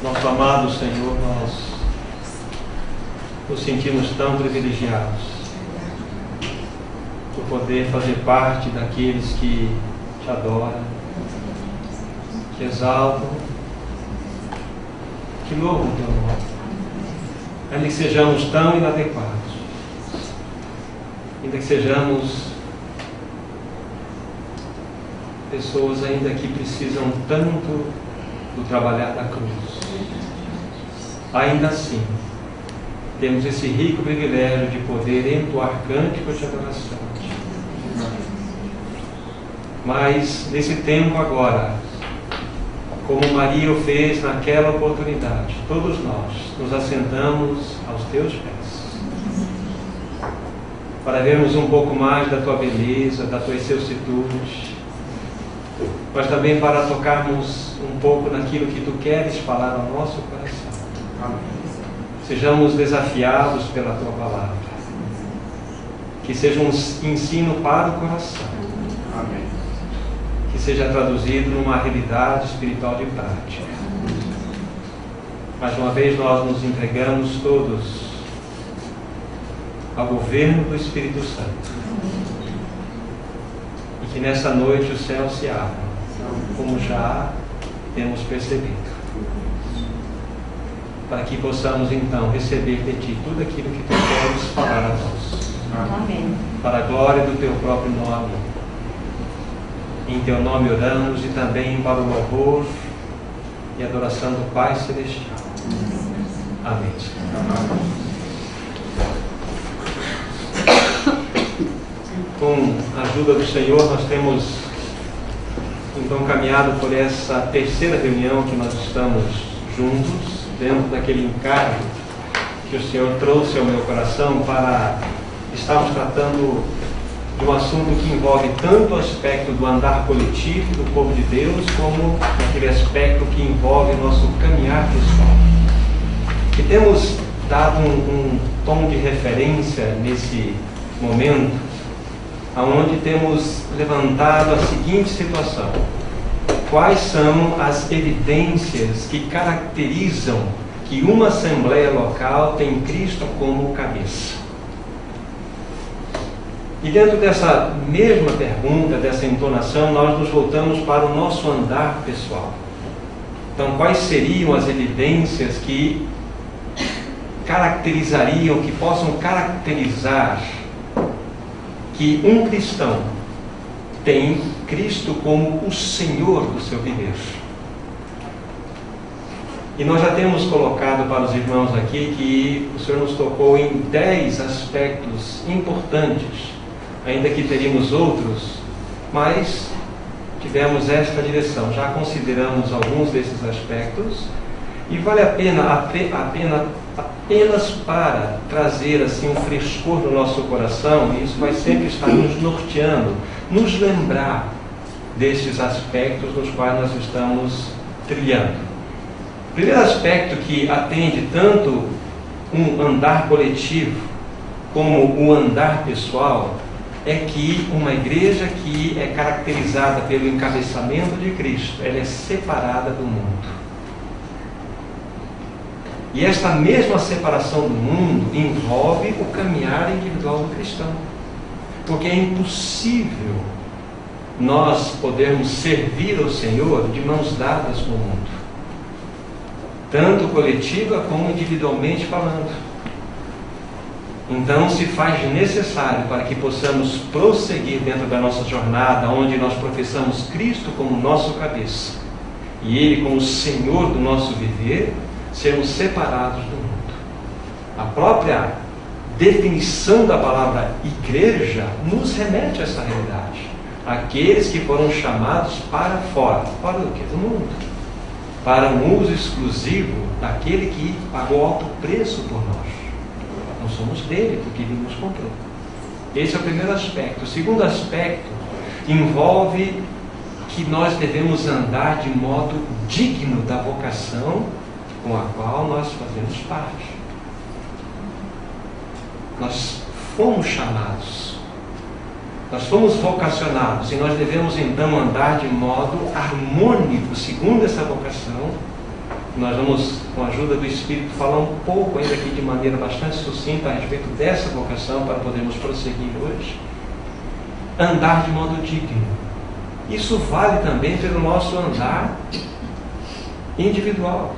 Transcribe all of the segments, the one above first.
nosso amado Senhor, nós nos sentimos tão privilegiados por poder fazer parte daqueles que te adoram, que exaltam, que louvam o teu nome, ainda que sejamos tão inadequados, ainda que sejamos pessoas ainda que precisam tanto do trabalhar da cruz. Ainda assim, temos esse rico privilégio de poder entoar cânticos de adoração. Mas, nesse tempo agora, como Maria o fez naquela oportunidade, todos nós nos assentamos aos teus pés, para vermos um pouco mais da tua beleza, das tuas vicissitudes, mas também para tocarmos um pouco naquilo que tu queres falar ao nosso coração. Amém. Sejamos desafiados pela tua palavra, que seja um ensino para o coração. Amém. Que seja traduzido numa realidade espiritual de prática. Mais uma vez nós nos entregamos todos ao governo do Espírito Santo, e que nessa noite o céu se abra, como já temos percebido, para que possamos então receber de Ti tudo aquilo que Tu queres falar a nós. Amém. Para a glória do Teu próprio nome. Em Teu nome oramos, e também para o louvor e adoração do Pai Celestial. Amém. Com a ajuda do Senhor, nós temos então caminhado por essa terceira reunião que nós estamos juntos, dentro daquele encargo que o Senhor trouxe ao meu coração para estarmos tratando de um assunto que envolve tanto o aspecto do andar coletivo do povo de Deus, como aquele aspecto que envolve o nosso caminhar pessoal. E temos dado um tom de referência nesse momento, onde temos levantado a seguinte situação: quais são as evidências que caracterizam que uma assembleia local tem Cristo como cabeça? E dentro dessa mesma pergunta, dessa entonação, nós nos voltamos para o nosso andar pessoal. Então, quais seriam as evidências que caracterizariam, que possam caracterizar que um cristão tem Cristo como o Senhor do seu viver? E nós já temos colocado para os irmãos aqui que o Senhor nos tocou em 10 aspectos importantes, ainda que teríamos outros, mas tivemos esta direção. Já consideramos alguns desses aspectos, e vale a pena apenas para trazer assim um frescor no nosso coração, e isso vai sempre estar nos norteando, nos lembrar destes aspectos nos quais nós estamos trilhando. O primeiro aspecto que atende tanto um andar coletivo como o andar pessoal é que uma igreja que é caracterizada pelo encabeçamento de Cristo, ela é separada do mundo. E esta mesma separação do mundo envolve o caminhar individual do cristão. Porque é impossível nós podermos servir ao Senhor de mãos dadas com o mundo, tanto coletiva como individualmente falando. Então se faz necessário, para que possamos prosseguir dentro da nossa jornada, onde nós professamos Cristo como nosso cabeça e Ele como Senhor do nosso viver, sermos separados do mundo. A própria definição da palavra igreja nos remete a essa realidade. Aqueles que foram chamados para fora. Fora do quê? Do mundo. Para um uso exclusivo daquele que pagou alto preço por nós. Não somos dele, porque ele nos comprou. Esse é o primeiro aspecto. O segundo aspecto envolve que nós devemos andar de modo digno da vocação com a qual nós fazemos parte. Nós fomos chamados, nós fomos vocacionados, e nós devemos então andar de modo harmônico, segundo essa vocação, Nós vamos, com a ajuda do Espírito, falar um pouco, ainda aqui de maneira bastante sucinta, a respeito dessa vocação, para podermos prosseguir hoje. Andar de modo digno. Isso vale também pelo nosso andar individual.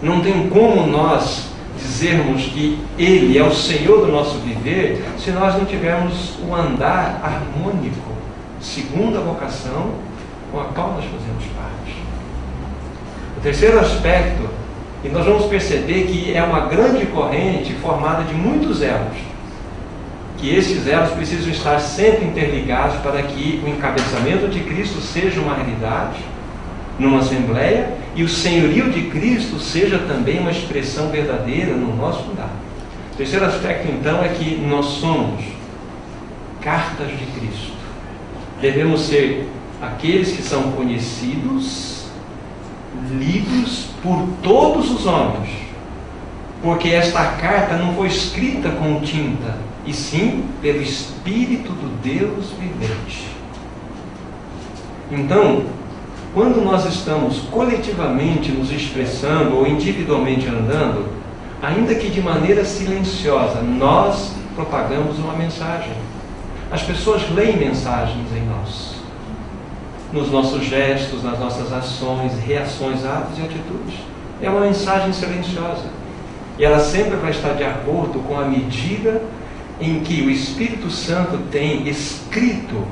Não tem como nós dizermos que Ele é o Senhor do nosso viver se nós não tivermos um andar harmônico, segundo a vocação com a qual nós fazemos parte. O terceiro aspecto, e nós vamos perceber que é uma grande corrente formada de muitos elos, que esses elos precisam estar sempre interligados para que o encabeçamento de Cristo seja uma realidade numa assembleia e o senhorio de Cristo seja também uma expressão verdadeira no nosso andar. O terceiro aspecto, então, é que nós somos cartas de Cristo. Devemos ser aqueles que são conhecidos, lidos por todos os homens, porque esta carta não foi escrita com tinta, e sim pelo Espírito do Deus vivente. Então, quando nós estamos coletivamente nos expressando ou individualmente andando, ainda que de maneira silenciosa, nós propagamos uma mensagem. As pessoas leem mensagens em nós, nos nossos gestos, nas nossas ações, reações, atos e atitudes. É uma mensagem silenciosa. E ela sempre vai estar de acordo com a medida em que o Espírito Santo tem escrito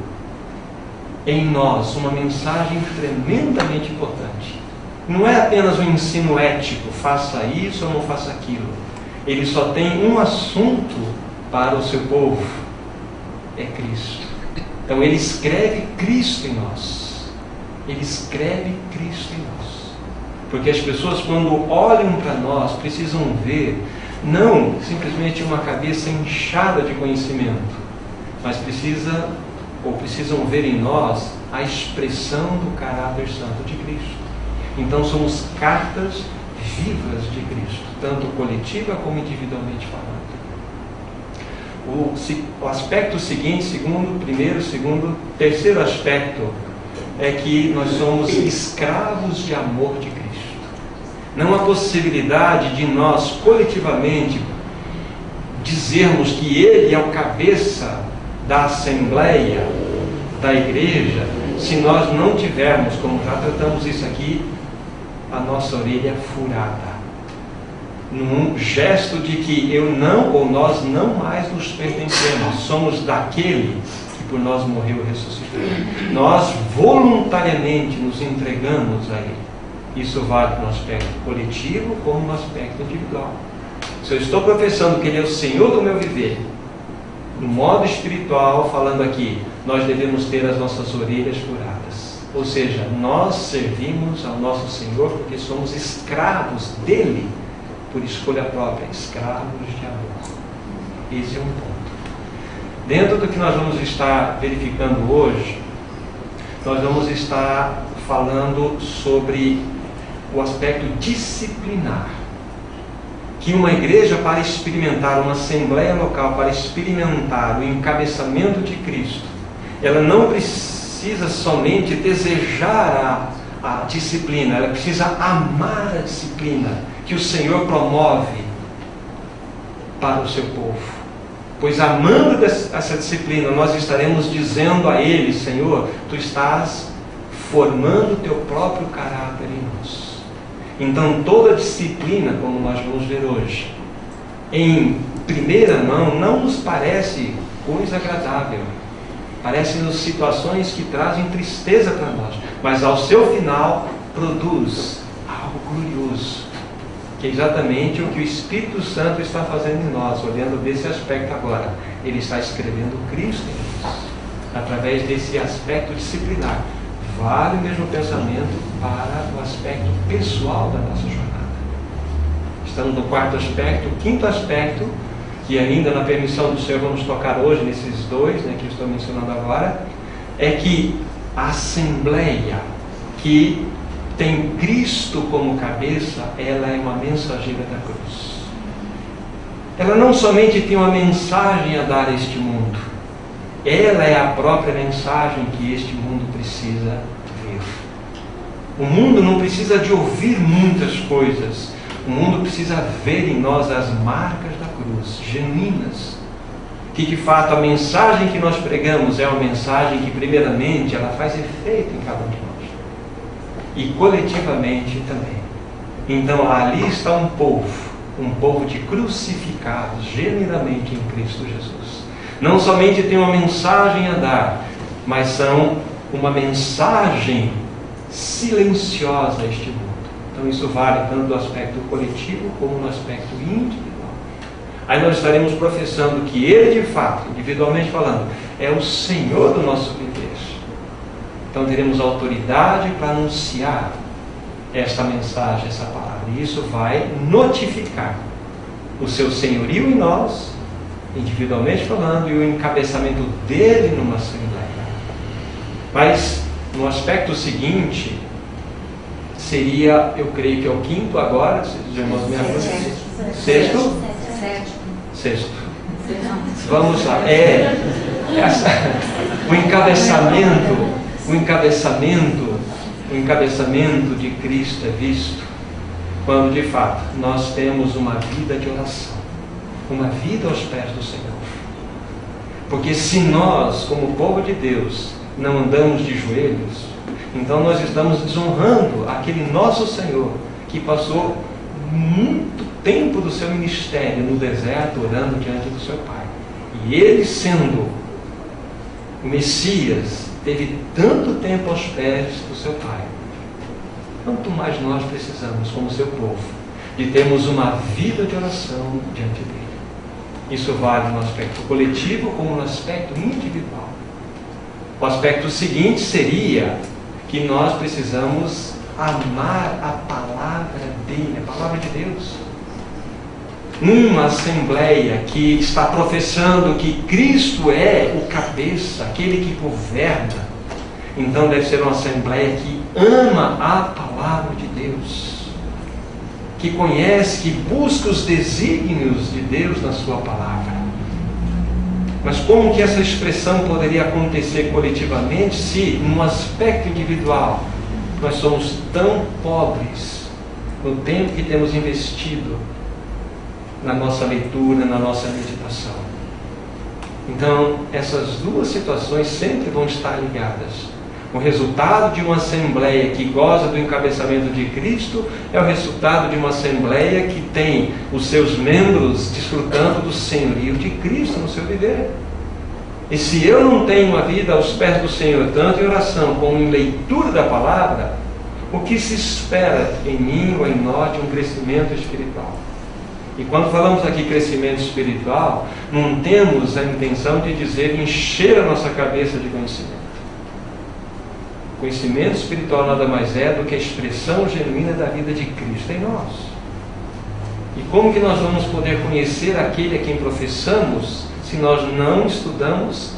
em nós uma mensagem tremendamente importante. Não é apenas um ensino ético, faça isso ou não faça aquilo. Ele só tem um assunto para o seu povo, é Cristo. Então ele escreve Cristo em nós. Ele escreve Cristo em nós. Porque as pessoas, quando olham para nós, precisam ver não simplesmente uma cabeça inchada de conhecimento, mas precisam ver em nós a expressão do caráter santo de Cristo. Então somos cartas vivas de Cristo, tanto coletiva como individualmente falando. O aspecto seguinte, terceiro aspecto, é que nós somos escravos de amor de Cristo. Não há possibilidade de nós coletivamente dizermos que Ele é o cabeça da Assembleia, da Igreja, se nós não tivermos, como já tratamos isso aqui, a nossa orelha furada, num gesto de que eu não ou nós não mais nos pertencemos, somos daquele que por nós morreu e ressuscitou. Nós voluntariamente nos entregamos a Ele. Isso vale no aspecto coletivo como no aspecto individual. Se eu estou professando que Ele é o Senhor do meu viver, no modo espiritual, falando aqui, nós devemos ter as nossas orelhas furadas. Ou seja, nós servimos ao nosso Senhor porque somos escravos dEle, por escolha própria, escravos de amor. Esse é um ponto. Dentro do que nós vamos estar verificando hoje, nós vamos estar falando sobre o aspecto disciplinar. Que uma igreja, para experimentar, uma assembleia local, para experimentar o encabeçamento de Cristo, ela não precisa somente desejar a disciplina, ela precisa amar a disciplina que o Senhor promove para o seu povo. Pois amando essa disciplina, nós estaremos dizendo a Ele: Senhor, Tu estás formando o Teu próprio caráter em nós. Então toda disciplina, como nós vamos ver hoje, em primeira mão, não nos parece coisa agradável. Parece-nos situações que trazem tristeza para nós, mas ao seu final produz algo glorioso, que é exatamente o que o Espírito Santo está fazendo em nós, olhando desse aspecto agora. Ele está escrevendo Cristo em nós, através desse aspecto disciplinar. Vale o mesmo pensamento para o aspecto pessoal da nossa jornada. Estamos no quarto aspecto. O quinto aspecto, que ainda na permissão do Senhor vamos tocar hoje, nesses dois, que eu estou mencionando agora, é que a Assembleia que tem Cristo como cabeça, ela é uma mensageira da cruz. Ela não somente tem uma mensagem a dar a este mundo, ela é a própria mensagem que este mundo precisa ver. O mundo não precisa de ouvir muitas coisas. O mundo precisa ver em nós as marcas da cruz, genuínas. Que de fato a mensagem que nós pregamos é uma mensagem que primeiramente ela faz efeito em cada um de nós. E coletivamente também. Então ali está um povo de crucificados genuinamente em Cristo Jesus. Não somente tem uma mensagem a dar, mas são uma mensagem silenciosa a este mundo. Então isso vale tanto do aspecto coletivo como no aspecto individual. Aí nós estaremos professando que Ele de fato, individualmente falando, é o Senhor do nosso viver. Então teremos autoridade para anunciar esta mensagem, essa palavra. E isso vai notificar o seu senhorio em nós, individualmente falando, e o encabeçamento dele numa assembleia. Mas no aspecto seguinte, seria, eu creio que é o quinto agora, se os irmãos me ajudam. Sexto. Vamos lá. O encabeçamento de Cristo é visto quando de fato nós temos uma vida de oração, uma vida aos pés do Senhor. Porque se nós, como povo de Deus, não andamos de joelhos, então nós estamos desonrando aquele nosso Senhor que passou muito tempo do seu ministério no deserto orando diante do seu Pai. E ele, sendo o Messias, teve tanto tempo aos pés do seu Pai. Quanto mais nós precisamos, como seu povo, de termos uma vida de oração diante dele. Isso vale no aspecto coletivo como no aspecto individual. O aspecto seguinte seria que nós precisamos amar a palavra dele, a palavra de Deus. Uma assembleia que está professando que Cristo é o cabeça, aquele que governa, então deve ser uma assembleia que ama a palavra de Deus, que conhece, que busca os desígnios de Deus na sua palavra. Mas como que essa expressão poderia acontecer coletivamente se, num aspecto individual, nós somos tão pobres no tempo que temos investido na nossa leitura, na nossa meditação? Então, essas duas situações sempre vão estar ligadas. O resultado de uma assembleia que goza do encabeçamento de Cristo é o resultado de uma assembleia que tem os seus membros desfrutando do senhorio de Cristo no seu viver. E se eu não tenho uma vida aos pés do Senhor, tanto em oração como em leitura da palavra, o que se espera em mim ou em nós de um crescimento espiritual? E quando falamos aqui crescimento espiritual, não temos a intenção de dizer encher a nossa cabeça de conhecimento. Conhecimento espiritual nada mais é do que a expressão genuína da vida de Cristo em nós. E como que nós vamos poder conhecer aquele a quem professamos se nós não estudamos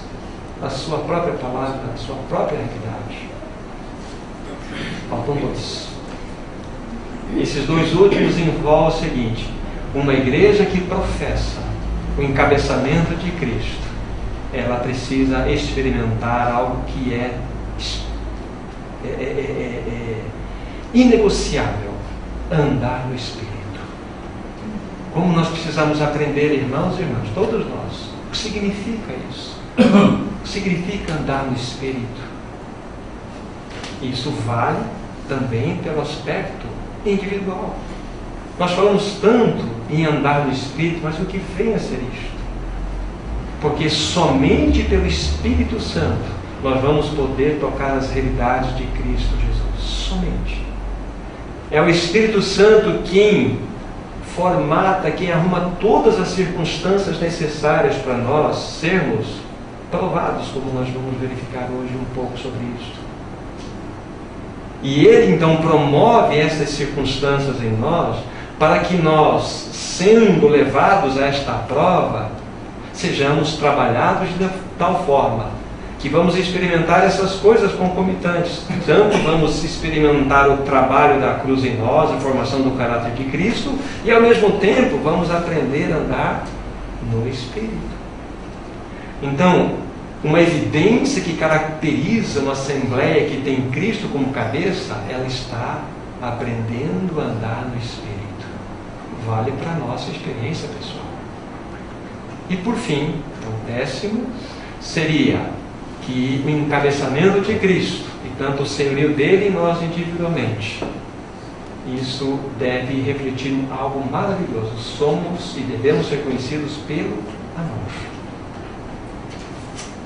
a sua própria palavra, a sua própria realidade? Faltam dois. Esses dois últimos envolvem o seguinte: uma igreja que professa o encabeçamento de Cristo, ela precisa experimentar algo que é inegociável: andar no Espírito. Como nós precisamos aprender, irmãos e irmãs, todos nós, o que significa isso? O que significa andar no Espírito? Isso vale também pelo aspecto individual. Nós falamos tanto em andar no Espírito, mas o que vem a ser isto? Porque somente pelo Espírito Santo nós vamos poder tocar as realidades de Cristo Jesus. Somente. É o Espírito Santo quem formata, quem arruma todas as circunstâncias necessárias para nós sermos provados, como nós vamos verificar hoje um pouco sobre isso. E Ele então promove essas circunstâncias em nós para que nós, sendo levados a esta prova, sejamos trabalhados de tal forma que vamos experimentar essas coisas concomitantes. Tanto vamos experimentar o trabalho da cruz em nós, a formação do caráter de Cristo, e ao mesmo tempo vamos aprender a andar no Espírito. Então, uma evidência que caracteriza uma assembleia que tem Cristo como cabeça, ela está aprendendo a andar no Espírito. Vale para a nossa experiência pessoal. E por fim, o 10º, seria que o encabeçamento de Cristo, e tanto o senhorio dele em nós individualmente, isso deve refletir algo maravilhoso. Somos e devemos ser conhecidos pelo amor.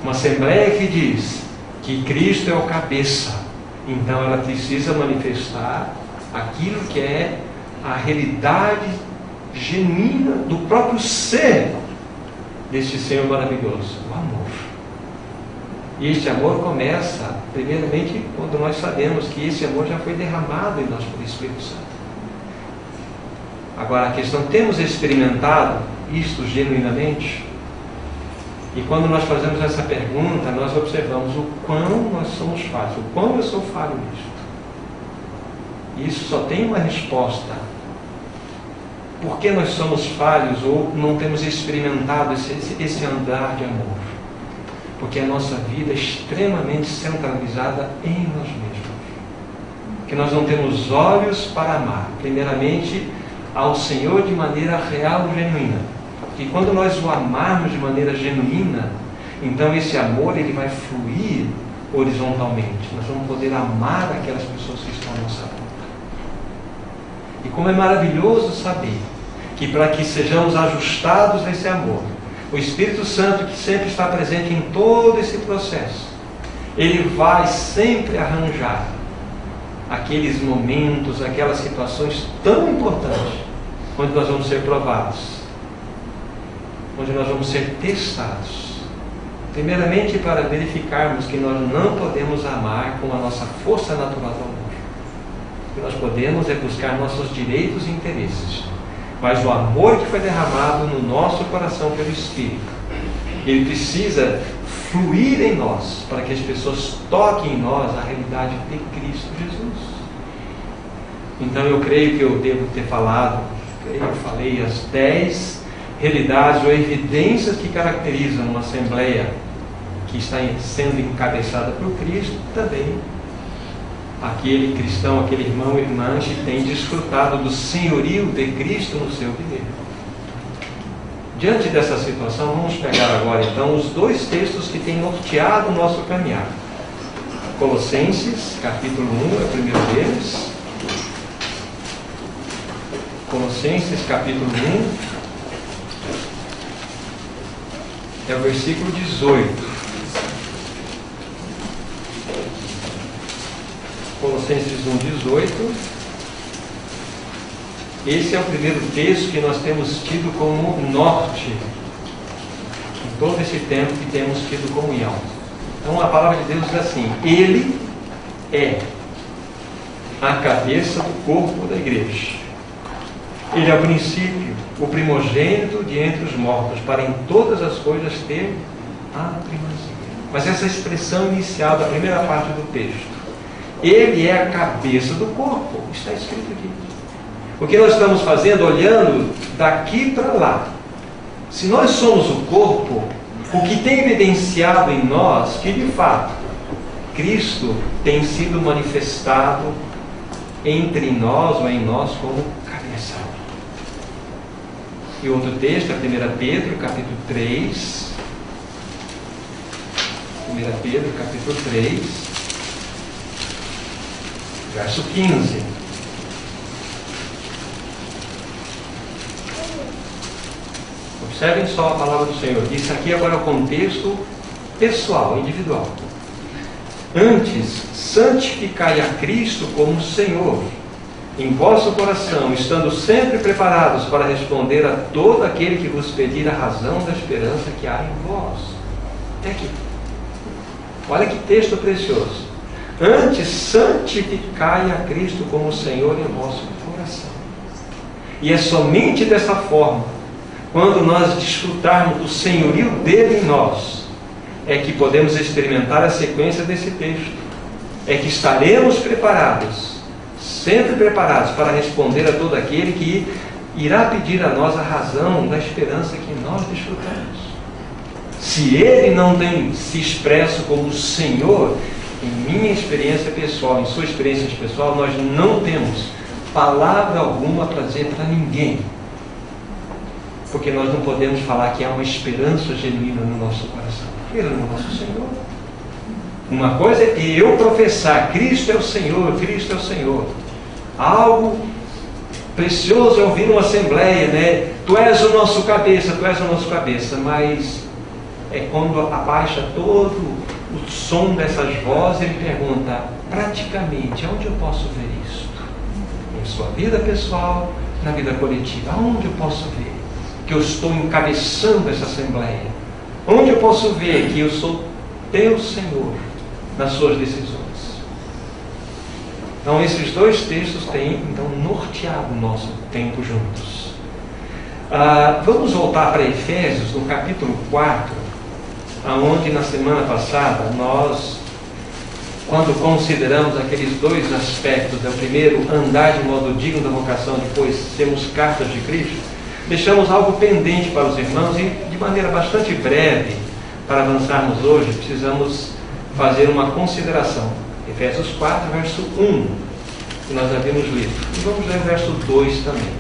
Uma assembleia que diz que Cristo é o cabeça, então ela precisa manifestar aquilo que é a realidade genuína do próprio ser deste Senhor maravilhoso, o amor. E este amor começa, primeiramente, quando nós sabemos que esse amor já foi derramado em nós pelo Espírito Santo. Agora, a questão, temos experimentado isto genuinamente? E quando nós fazemos essa pergunta, nós observamos o quão nós somos falhos, o quão eu sou falho nisto. E isso só tem uma resposta. Por que nós somos falhos ou não temos experimentado esse andar de amor? Porque a nossa vida é extremamente centralizada em nós mesmos. Que nós não temos olhos para amar, primeiramente, ao Senhor de maneira real e genuína. E quando nós o amarmos de maneira genuína, então esse amor ele vai fluir horizontalmente. Nós vamos poder amar aquelas pessoas que estão à nossa volta. E como é maravilhoso saber que para que sejamos ajustados nesse amor, o Espírito Santo, que sempre está presente em todo esse processo, ele vai sempre arranjar aqueles momentos, aquelas situações tão importantes, onde nós vamos ser provados, onde nós vamos ser testados. Primeiramente, para verificarmos que nós não podemos amar com a nossa força natural do amor. O que nós podemos é buscar nossos direitos e interesses. Mas o amor que foi derramado no nosso coração pelo Espírito, ele precisa fluir em nós, para que as pessoas toquem em nós a realidade de Cristo Jesus. Então eu creio que eu devo ter falado, eu falei as 10 realidades ou evidências que caracterizam uma assembleia que está sendo encabeçada por Cristo, também aquele cristão, aquele irmão ou irmã que tem desfrutado do senhorio de Cristo no seu viver. Diante dessa situação, vamos pegar agora então os 2 textos que têm norteado o nosso caminhar. Colossenses, capítulo 1, é o primeiro deles. Colossenses, capítulo 1, é o versículo 18. Colossenses 1:18. Esse é o primeiro texto que nós temos tido como norte em todo esse tempo que temos tido comunhão. Então a palavra de Deus diz assim: Ele é a cabeça do corpo da igreja. Ele é o princípio, o primogênito de entre os mortos, para em todas as coisas ter a primazia. Mas essa expressão inicial da primeira parte do texto, ele é a cabeça do corpo, está escrito aqui. O que nós estamos fazendo, olhando daqui para lá, se nós somos o corpo, o que tem evidenciado em nós, que de fato, Cristo tem sido manifestado entre nós ou em nós como cabeça. E outro texto é 1 Pedro, capítulo 3. 1 Pedro, capítulo 3, verso 15. Observem só a palavra do Senhor. Isso aqui agora é o contexto pessoal, individual. Antes, santificai a Cristo como Senhor em vosso coração, estando sempre preparados para responder a todo aquele que vos pedir a razão da esperança que há em vós. Até aqui. Olha que texto precioso. Antes, santificai a Cristo como Senhor em vosso coração. E é somente dessa forma, quando nós desfrutarmos do senhorio dele em nós, é que podemos experimentar a sequência desse texto. É que estaremos preparados, sempre preparados para responder a todo aquele que irá pedir a nós a razão da esperança que nós desfrutamos. Se Ele não tem se expresso como Senhor, em minha experiência pessoal, em sua experiência pessoal, nós não temos palavra alguma para dizer para ninguém. Porque nós não podemos falar que há uma esperança genuína no nosso coração. Ele é o nosso Senhor. Uma coisa é eu professar, Cristo é o Senhor, Cristo é o Senhor. Algo precioso é ouvir uma assembleia, né? Tu és o nosso cabeça, tu és o nosso cabeça. Mas é quando abaixa todo o som dessas vozes, ele pergunta, praticamente, onde eu posso ver isto? Em sua vida pessoal, na vida coletiva, aonde eu posso ver que eu estou encabeçando essa assembleia? Onde eu posso ver que eu sou teu Senhor nas suas decisões? Então, esses dois textos têm, então, norteado o nosso tempo juntos. Vamos voltar para Efésios, no capítulo 4, onde na semana passada nós, quando consideramos aqueles dois aspectos, o primeiro, andar de modo digno da vocação, depois sermos cartas de Cristo, deixamos algo pendente para os irmãos e, de maneira bastante breve, para avançarmos hoje, precisamos fazer uma consideração. Efésios 4, verso 1, que nós havíamos lido. E vamos ler o verso 2 também.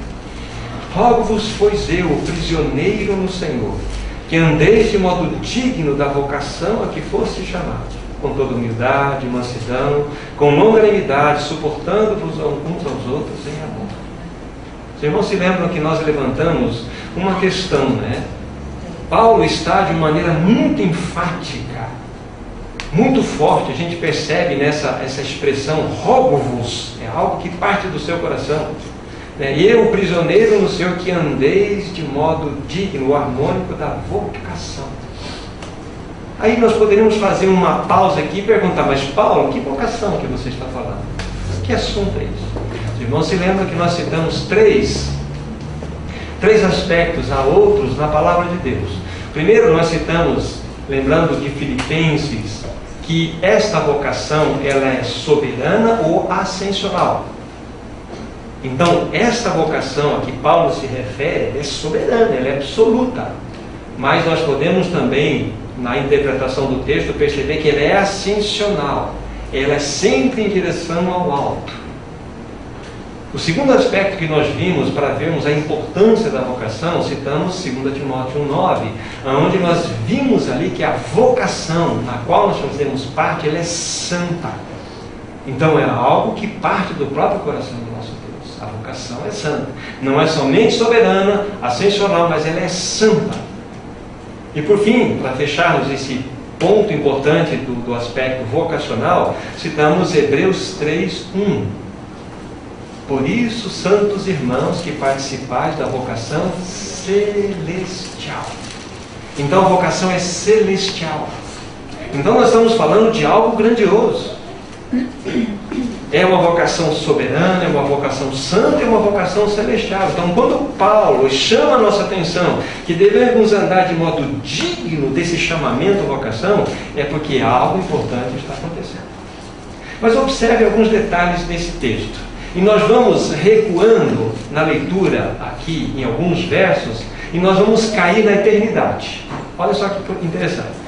Rogo-vos, pois eu, prisioneiro no Senhor, que andeis de modo digno da vocação a que foste chamado, com toda humildade, mansidão, com longanimidade, suportando-vos uns aos outros em amor. Os irmãos se lembram que nós levantamos uma questão, né? Paulo está de uma maneira muito enfática, muito forte. A gente percebe nessa expressão, rogo-vos, é algo que parte do seu coração. Eu, prisioneiro no Senhor, que andeis de modo digno, harmônico da vocação. Aí nós poderíamos fazer uma pausa aqui e perguntar, mas Paulo, que vocação que você está falando? Que assunto é isso? Os irmãos se lembram que nós citamos três aspectos, há outros na palavra de Deus. Primeiro nós citamos, lembrando de Filipenses, que esta vocação ela é soberana ou ascensional. Então, esta vocação a que Paulo se refere é soberana, ela é absoluta. Mas nós podemos também, na interpretação do texto, perceber que ela é ascensional. Ela é sempre em direção ao alto. O segundo aspecto que nós vimos para vermos a importância da vocação, citamos 2 Timóteo 1,9, onde nós vimos ali que a vocação na qual nós fazemos parte, ela é santa. Então é algo que parte do próprio coração do nosso Deus. A vocação é santa. Não é somente soberana, ascensional, mas ela é santa. E por fim, para fecharmos esse ponto importante do aspecto vocacional, citamos Hebreus 3:1. Por isso, santos irmãos, que participais da vocação celestial. Então a vocação é celestial. Então nós estamos falando de algo grandioso. É uma vocação soberana, é uma vocação santa, é uma vocação celestial. Então, quando Paulo chama a nossa atenção que devemos andar de modo digno desse chamamento à vocação, é porque algo importante está acontecendo. Mas observe alguns detalhes desse texto. E nós vamos recuando na leitura aqui em alguns versos, e nós vamos cair na eternidade. Olha só que interessante.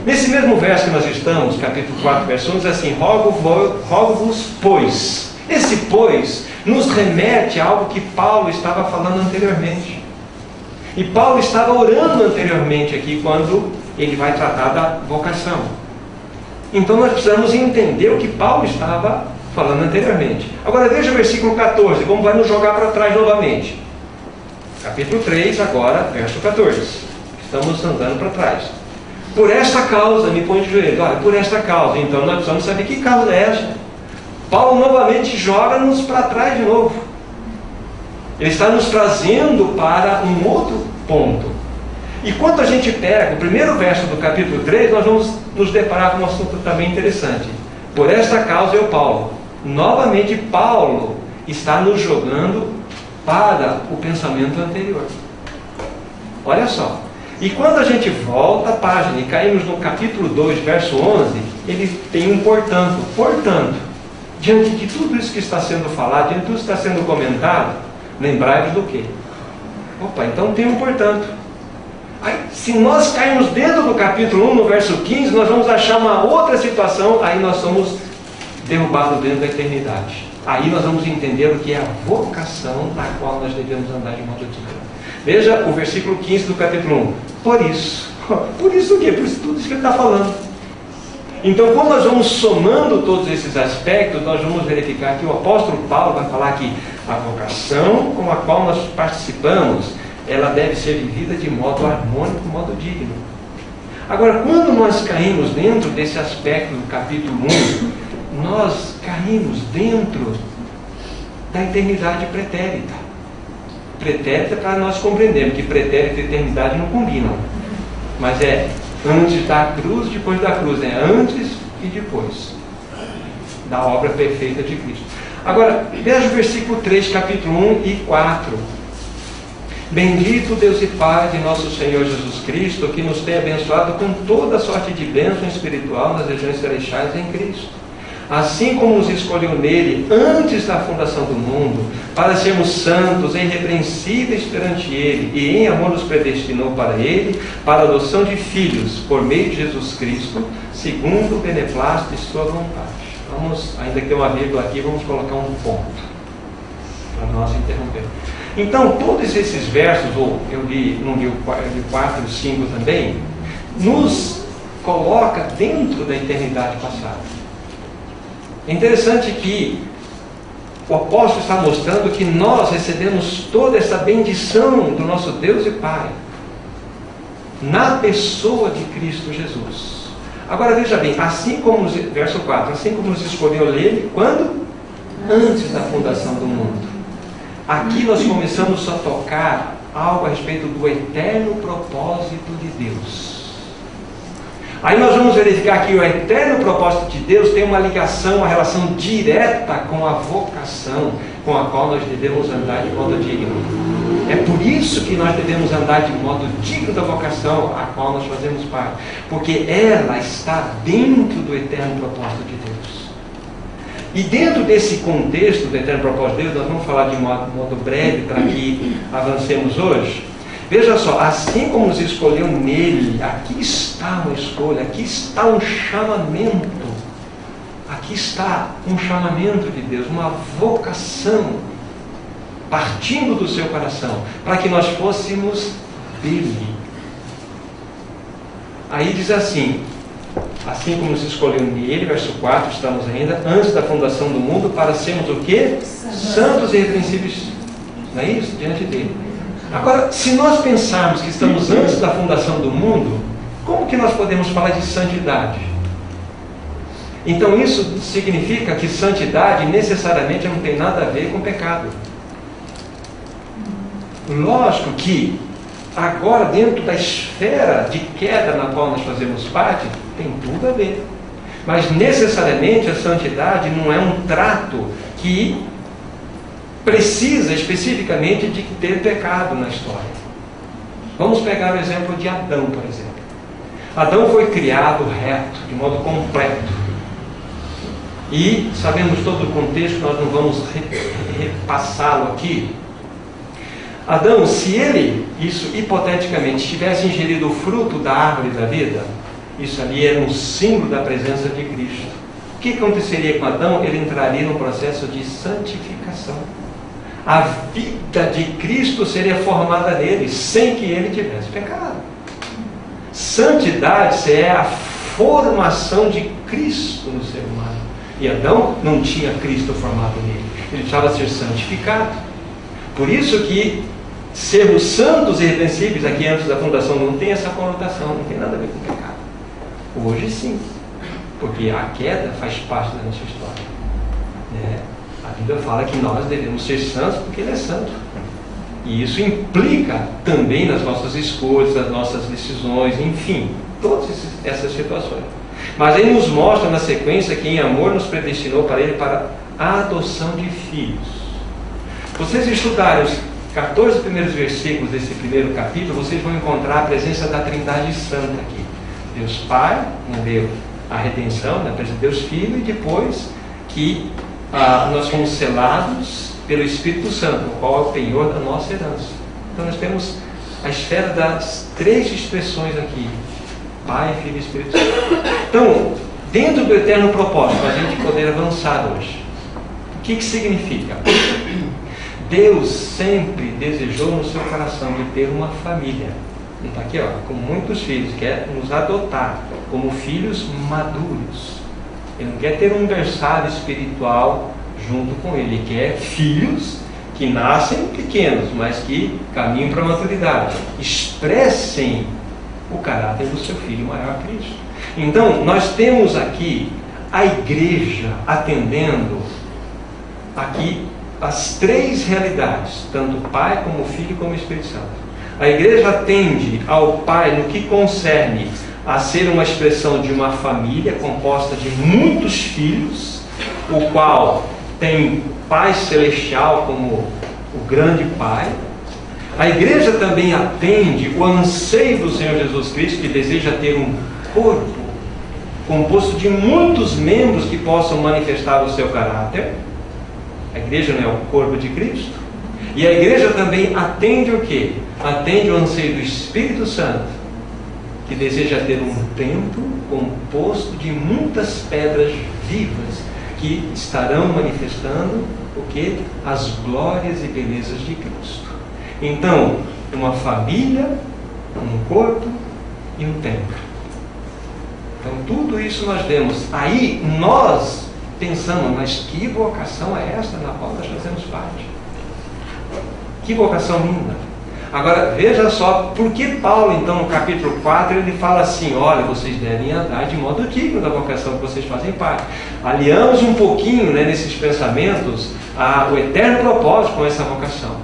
Nesse mesmo verso que nós estamos, capítulo 4, verso 1, diz assim, rogo-vos, pois. Esse pois nos remete a algo que Paulo estava falando anteriormente. E Paulo estava orando anteriormente aqui, quando ele vai tratar da vocação. Então nós precisamos entender o que Paulo estava falando anteriormente. Agora veja o versículo 14, como vai nos jogar para trás novamente. Capítulo 3, agora, verso 14. Estamos andando para trás. Por esta causa, me põe de joelho. Olha, por esta causa. Então nós precisamos saber que causa é esta. Paulo novamente joga-nos para trás de novo. Ele está nos trazendo para um outro ponto. E quando a gente pega o primeiro verso do capítulo 3, nós vamos nos deparar com um assunto também interessante. Por esta causa eu, Paulo. Novamente Paulo está nos jogando para o pensamento anterior. Olha só. E quando a gente volta a página e caímos no capítulo 2, verso 11, ele tem um portanto. Portanto, diante de tudo isso que está sendo falado, diante de tudo isso que está sendo comentado, lembrai-vos do quê? Opa, então tem um portanto. Aí, se nós cairmos dentro do capítulo 1, no verso 15, nós vamos achar uma outra situação, aí nós somos derrubados dentro da eternidade. Aí nós vamos entender o que é a vocação na qual nós devemos andar de modo digno. Veja o versículo 15 do capítulo 1. Por isso o quê? Por isso tudo isso que ele está falando. Então, quando nós vamos somando todos esses aspectos, nós vamos verificar que o apóstolo Paulo vai falar que a vocação com a qual nós participamos, ela deve ser vivida de modo harmônico, de modo digno. Agora, quando nós caímos dentro desse aspecto do capítulo 1, nós caímos dentro da eternidade pretérita. Pretérita para nós compreendermos que pretérita e eternidade não combinam. Mas é antes da cruz, depois da cruz. É antes e depois da obra perfeita de Cristo. Agora, veja o versículo 3, capítulo 1 e 4. Bendito Deus e Pai de nosso Senhor Jesus Cristo, que nos tem abençoado com toda sorte de bênção espiritual nas regiões celestiais em Cristo. Assim como nos escolheu nele antes da fundação do mundo, para sermos santos, irrepreensíveis perante ele, e em amor nos predestinou para ele, para a adoção de filhos, por meio de Jesus Cristo, segundo o beneplácito de sua vontade. Vamos, ainda que tenha uma vírgula aqui, vamos colocar um ponto, para nós interromper. Então, todos esses versos, ou eu li 4 e 5 também, nos coloca dentro da eternidade passada. É interessante que o apóstolo está mostrando que nós recebemos toda essa bendição do nosso Deus e Pai na pessoa de Cristo Jesus. Agora veja bem, assim como, verso 4, assim como nos escolheu nele, quando? Antes da fundação do mundo. Aqui nós começamos a tocar algo a respeito do eterno propósito de Deus. Aí nós vamos verificar que o eterno propósito de Deus tem uma ligação, uma relação direta com a vocação com a qual nós devemos andar de modo digno. É por isso que nós devemos andar de modo digno da vocação a qual nós fazemos parte, porque ela está dentro do eterno propósito de Deus. E dentro desse contexto do eterno propósito de Deus, nós vamos falar de modo breve para que avancemos hoje. Veja só, assim como nos escolheu nele, aqui está uma escolha, aqui está um chamamento, aqui está um chamamento de Deus, uma vocação, partindo do seu coração, para que nós fôssemos dele. Aí diz assim como nos escolheu nele, verso 4, estamos ainda, antes da fundação do mundo, para sermos o quê? Santos e irrepreensíveis, não é isso? Diante dele. Agora, se nós pensarmos que estamos antes da fundação do mundo, como que nós podemos falar de santidade? Então isso significa que santidade necessariamente não tem nada a ver com pecado. Lógico que agora dentro da esfera de queda na qual nós fazemos parte, tem tudo a ver. Mas necessariamente a santidade não é um trato que precisa especificamente de ter pecado na história. Vamos pegar o exemplo de Adão, por exemplo. Adão foi criado reto, de modo completo. E sabemos todo o contexto, nós não vamos repassá-lo aqui. Adão, se ele, isso hipoteticamente, tivesse ingerido o fruto da árvore da vida, isso ali era um símbolo da presença de Cristo. O que aconteceria com Adão? Ele entraria no processo de santificação. A vida de Cristo seria formada nele, sem que ele tivesse pecado. Santidade é a formação de Cristo no ser humano. E Adão não tinha Cristo formado nele. Ele precisava ser santificado. Por isso que sermos santos e irrepreensíveis aqui antes da fundação não tem essa conotação, não tem nada a ver com pecado. Hoje sim, porque a queda faz parte da nossa história. A Bíblia fala que nós devemos ser santos porque Ele é santo. E isso implica também nas nossas escolhas, nas nossas decisões, enfim, todas essas situações. Mas Ele nos mostra na sequência que em amor nos predestinou para Ele para a adoção de filhos. Vocês estudarem os 14 primeiros versículos desse primeiro capítulo, vocês vão encontrar a presença da Trindade Santa aqui. Deus Pai, não deu a redenção, na presença de Deus Filho, e depois que nós fomos selados pelo Espírito Santo, o qual é o penhor da nossa herança. Então nós temos a esfera das 3 expressões aqui: Pai, Filho e Espírito Santo. Então, dentro do eterno propósito, para a gente poder avançar hoje, o que significa? Deus sempre desejou no seu coração de ter uma família. Não está aqui, com muitos filhos, quer nos adotar como filhos maduros. Ele não quer ter um berçário espiritual junto com ele, ele quer filhos que nascem pequenos, mas que caminham para a maturidade, expressem o caráter do seu Filho maior, Cristo. Então, nós temos aqui a igreja atendendo aqui as 3 realidades, tanto o Pai como o Filho como o Espírito Santo. A igreja atende ao Pai no que concerne a ser uma expressão de uma família composta de muitos filhos, o qual tem Pai Celestial como o grande Pai. A igreja também atende o anseio do Senhor Jesus Cristo, que deseja ter um corpo composto de muitos membros que possam manifestar o seu caráter. A igreja não é o corpo de Cristo. E a igreja também atende o quê? Atende o anseio do Espírito Santo, que deseja ter um templo composto de muitas pedras vivas, que estarão manifestando o quê? As glórias e belezas de Cristo. Então, uma família, um corpo e um templo. Então, tudo isso nós temos. Aí, nós pensamos, mas que vocação é esta na qual nós fazemos parte? Que vocação linda! Agora, veja só, por que Paulo, então, no capítulo 4, ele fala assim: olha, vocês devem andar de modo digno da vocação que vocês fazem parte. Aliamos um pouquinho, nesses pensamentos, o eterno propósito com essa vocação.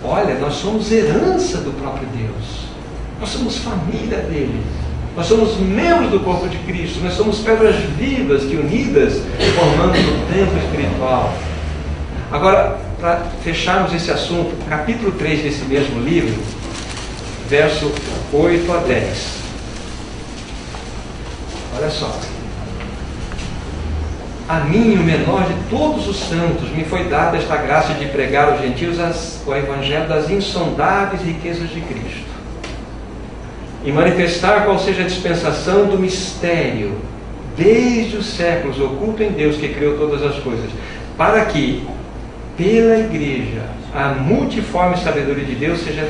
Olha, nós somos herança do próprio Deus. Nós somos família dele. Nós somos membros do corpo de Cristo. Nós somos pedras vivas que unidas formando o templo espiritual. Agora, para fecharmos esse assunto, capítulo 3 desse mesmo livro, verso 8 a 10. Olha só. A mim, o menor de todos os santos, me foi dada esta graça de pregar aos gentios o evangelho das insondáveis riquezas de Cristo, e manifestar qual seja a dispensação do mistério, desde os séculos, oculto em Deus que criou todas as coisas, para que, pela igreja, a multiforme sabedoria de Deus seja,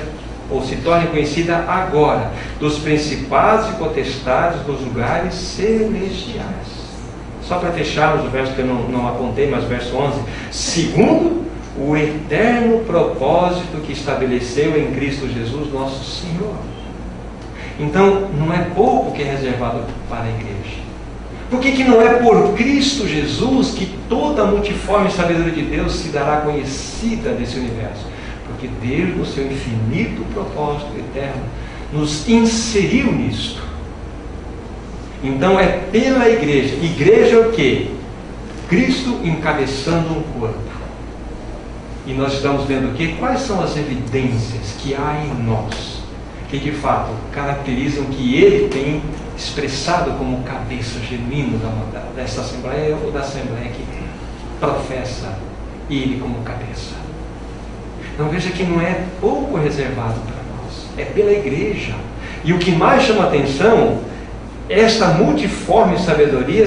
ou se torne conhecida agora, dos principados e potestades dos lugares celestiais. Só para fecharmos o verso que eu não apontei, mas verso 11. Segundo o eterno propósito que estabeleceu em Cristo Jesus, nosso Senhor. Então, não é pouco que é reservado para a igreja. Por que não é por Cristo Jesus que toda a multiforme sabedoria de Deus se dará conhecida desse universo? Porque Deus, no seu infinito propósito eterno, nos inseriu nisto. Então é pela igreja. Igreja é o quê? Cristo encabeçando um corpo. E nós estamos vendo o quê? Quais são as evidências que há em nós, que de fato caracterizam que Ele tem expressado como cabeça genuína dessa Assembleia, ou da Assembleia que professa Ele como cabeça. Então veja que não é pouco reservado para nós, é pela igreja. E o que mais chama atenção, esta multiforme sabedoria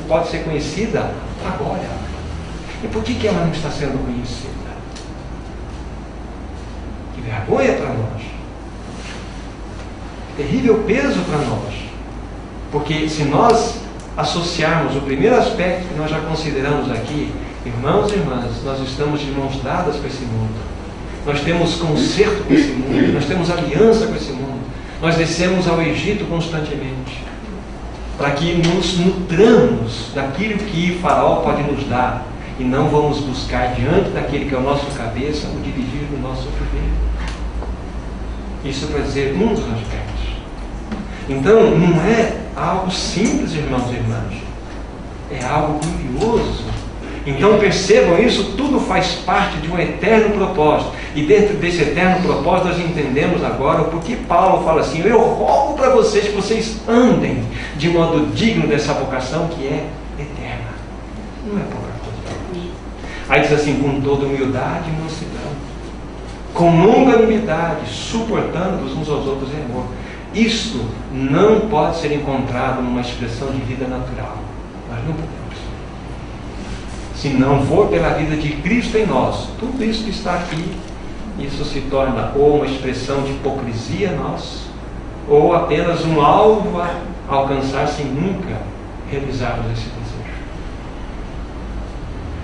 pode ser conhecida agora. E por que ela não está sendo conhecida? Que vergonha para nós. Terrível peso para nós. Porque se nós associarmos o primeiro aspecto que nós já consideramos aqui, irmãos e irmãs, nós estamos de mãos dadas com esse mundo. Nós temos conserto com esse mundo. Nós temos aliança com esse mundo. Nós descemos ao Egito constantemente, para que nos nutramos daquilo que Faraó pode nos dar, e não vamos buscar diante daquele que é o nosso cabeça, o dirigir do nosso viver. Isso para dizer um dos aspectos. Então, não é algo simples, irmãos e irmãs. É algo glorioso. Então percebam isso, tudo faz parte de um eterno propósito. E dentro desse eterno propósito nós entendemos agora o porquê Paulo fala assim: eu rogo para vocês que vocês andem de modo digno dessa vocação que é eterna. Não é pouca coisa. Aí diz assim: com toda humildade e mansidão, com longanimidade, suportando-vos uns aos outros em amor. Isto não pode ser encontrado numa expressão de vida natural. Nós não podemos. Se não for pela vida de Cristo em nós, tudo isso que está aqui, isso se torna ou uma expressão de hipocrisia nossa, ou apenas um alvo a alcançar sem nunca realizarmos esse desejo.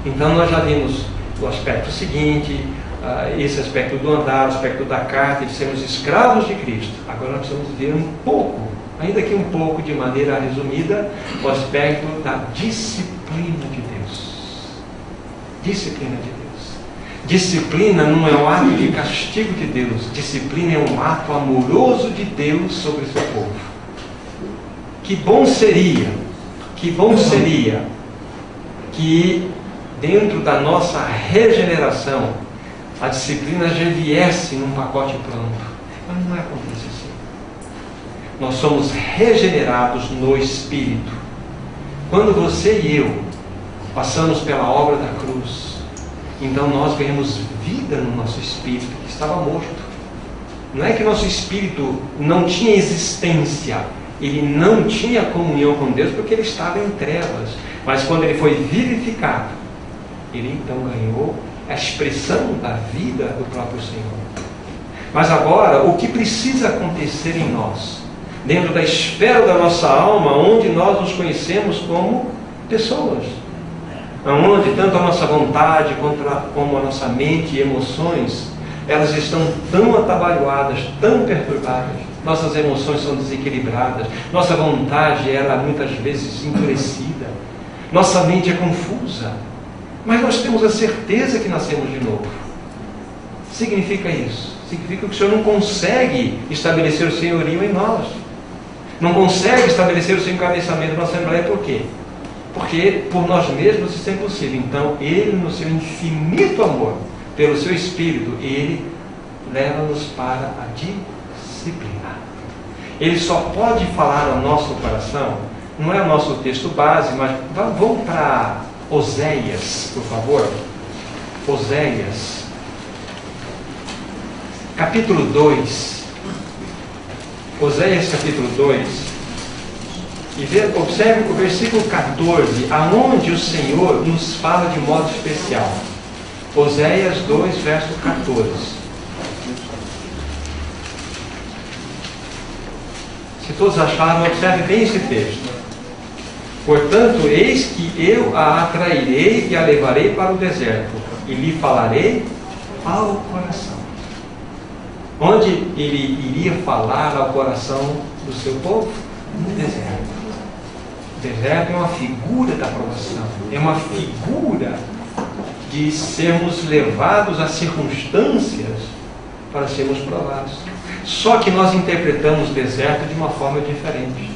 Então nós já vimos o aspecto seguinte, esse aspecto do andar, o aspecto da carta, de sermos escravos de Cristo. Agora nós precisamos ver um pouco, ainda que um pouco de maneira resumida, o aspecto da disciplina de Deus. Disciplina de Deus. Disciplina não é um ato de castigo de Deus. Disciplina é um ato amoroso de Deus sobre o seu povo. Que bom seria que dentro da nossa regeneração a disciplina já viesse num pacote pronto. Mas não acontece assim. Nós somos regenerados no Espírito. Quando você e eu passamos pela obra da cruz, então nós ganhamos vida no nosso espírito que estava morto. Não é que nosso espírito não tinha existência, ele não tinha comunhão com Deus porque ele estava em trevas, mas quando ele foi vivificado, ele então ganhou a expressão da vida do próprio Senhor. Mas agora, o que precisa acontecer em nós, dentro da esfera da nossa alma, onde nós nos conhecemos como pessoas, onde tanto a nossa vontade como a nossa mente e emoções, elas estão tão atabalhoadas, tão perturbadas, nossas emoções são desequilibradas, nossa vontade ela muitas vezes endurecida, nossa mente é confusa, mas nós temos a certeza que nascemos de novo. Significa isso? Significa que o Senhor não consegue estabelecer o senhorio em nós, não consegue estabelecer o seu encabeçamento na Assembleia. Por quê? Porque por nós mesmos isso é impossível. Então Ele, no seu infinito amor, pelo seu Espírito, Ele leva-nos para a disciplina. Ele só pode falar ao nosso coração, não é o nosso texto base, mas vamos para Oséias, por favor. Oséias, capítulo 2. Oséias, capítulo 2. E observe o versículo 14, aonde o Senhor nos fala de modo especial. Oséias 2, verso 14. Se todos acharam, observe bem esse texto. Portanto, eis que eu a atrairei e a levarei para o deserto, e lhe falarei ao coração. Onde ele iria falar ao coração do seu povo? No deserto. O deserto é uma figura da provação, é uma figura de sermos levados a circunstâncias para sermos provados. Só que nós interpretamos o deserto de uma forma diferente.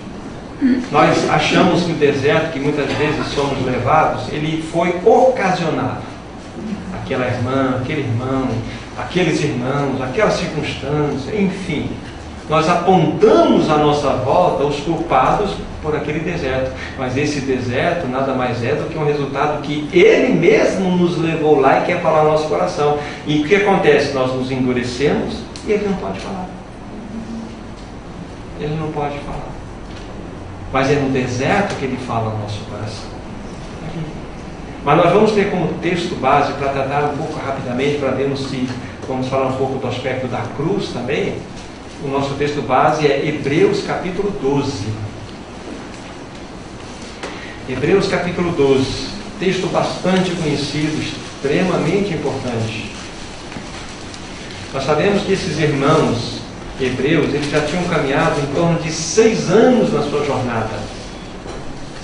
Nós achamos que o deserto, que muitas vezes somos levados, ele foi ocasionado. Aquela irmã, aquele irmão, aqueles irmãos, aquela circunstância, enfim. Nós apontamos à nossa volta os culpados por aquele deserto. Mas esse deserto nada mais é do que um resultado que Ele mesmo nos levou lá e quer falar no nosso coração. E o que acontece? Nós nos endurecemos e Ele não pode falar. Ele não pode falar. Mas é no deserto que Ele fala no nosso coração. Aqui. Mas nós vamos ter como texto base, para tratar um pouco rapidamente, para vermos se vamos falar um pouco do aspecto da cruz também. O nosso texto base é Hebreus capítulo 12. Hebreus capítulo 12. Texto bastante conhecido, extremamente importante. Nós sabemos que esses irmãos hebreus, eles já tinham caminhado em torno de 6 anos na sua jornada.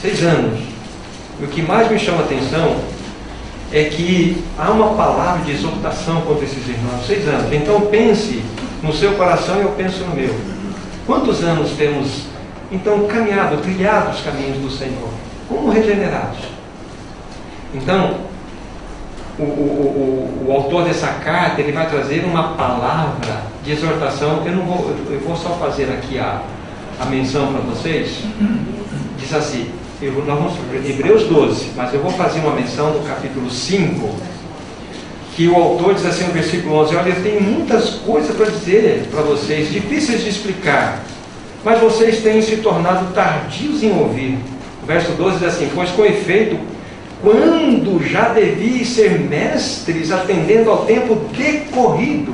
6 anos. E o que mais me chama a atenção é que há uma palavra de exortação contra esses irmãos. 6 anos. Então pense no seu coração e eu penso no meu. Quantos anos temos, então, caminhado, trilhado os caminhos do Senhor? Como regenerados. Então, o autor dessa carta, ele vai trazer uma palavra de exortação. Eu vou só fazer aqui a menção para vocês. Diz assim, nós vamos para Hebreus 12, mas eu vou fazer uma menção no capítulo 5, que o autor diz assim no versículo 11, olha, eu tenho muitas coisas para dizer para vocês, difíceis de explicar, mas vocês têm se tornado tardios em ouvir. O verso 12 diz assim, pois com efeito, quando já deviam ser mestres, atendendo ao tempo decorrido,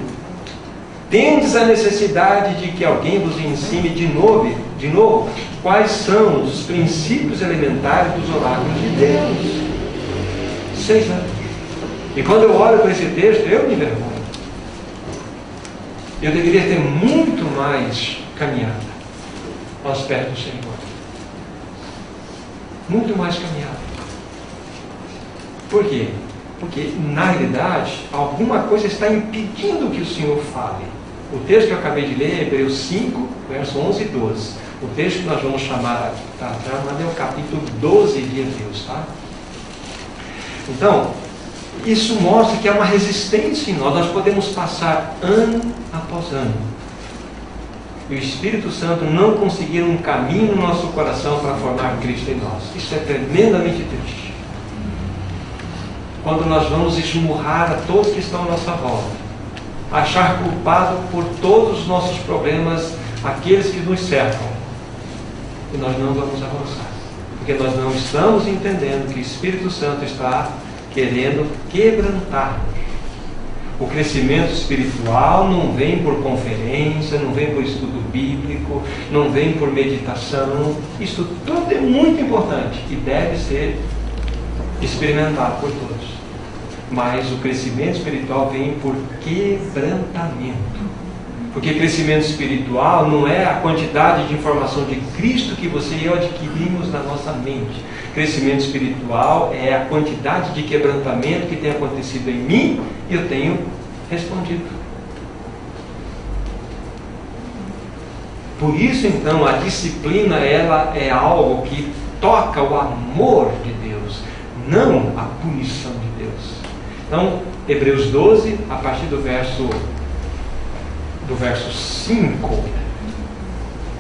tendes a necessidade de que alguém vos ensine de novo, quais são os princípios elementares dos oráculos de Deus. 6 anos. E quando eu olho para esse texto, eu me envergonho. Eu deveria ter muito mais caminhada aos pés do Senhor. Muito mais caminhada. Por quê? Porque, na realidade, alguma coisa está impedindo que o Senhor fale. O texto que eu acabei de ler, Hebreus 5, verso 11 e 12. O texto que nós vamos chamar, é o capítulo 12 de Hebreus, tá? Então, isso mostra que há uma resistência em nós. Nós podemos passar ano após ano. E o Espírito Santo não conseguir um caminho no nosso coração para formar Cristo em nós. Isso é tremendamente triste. Quando nós vamos esmurrar a todos que estão à nossa volta, achar culpado por todos os nossos problemas aqueles que nos cercam, e nós não vamos avançar, porque nós não estamos entendendo que o Espírito Santo está querendo quebrantar. O crescimento espiritual não vem por conferência, não vem por estudo bíblico, não vem por meditação. Isso tudo é muito importante e deve ser experimentado por todos. Mas o crescimento espiritual vem por quebrantamento. Porque crescimento espiritual não é a quantidade de informação de Cristo que você e eu adquirimos na nossa mente. Crescimento espiritual é a quantidade de quebrantamento que tem acontecido em mim e eu tenho respondido. Por isso, então, a disciplina ela é algo que toca o amor de Deus, não a punição de Deus. Então, Hebreus 12, a partir do verso 5,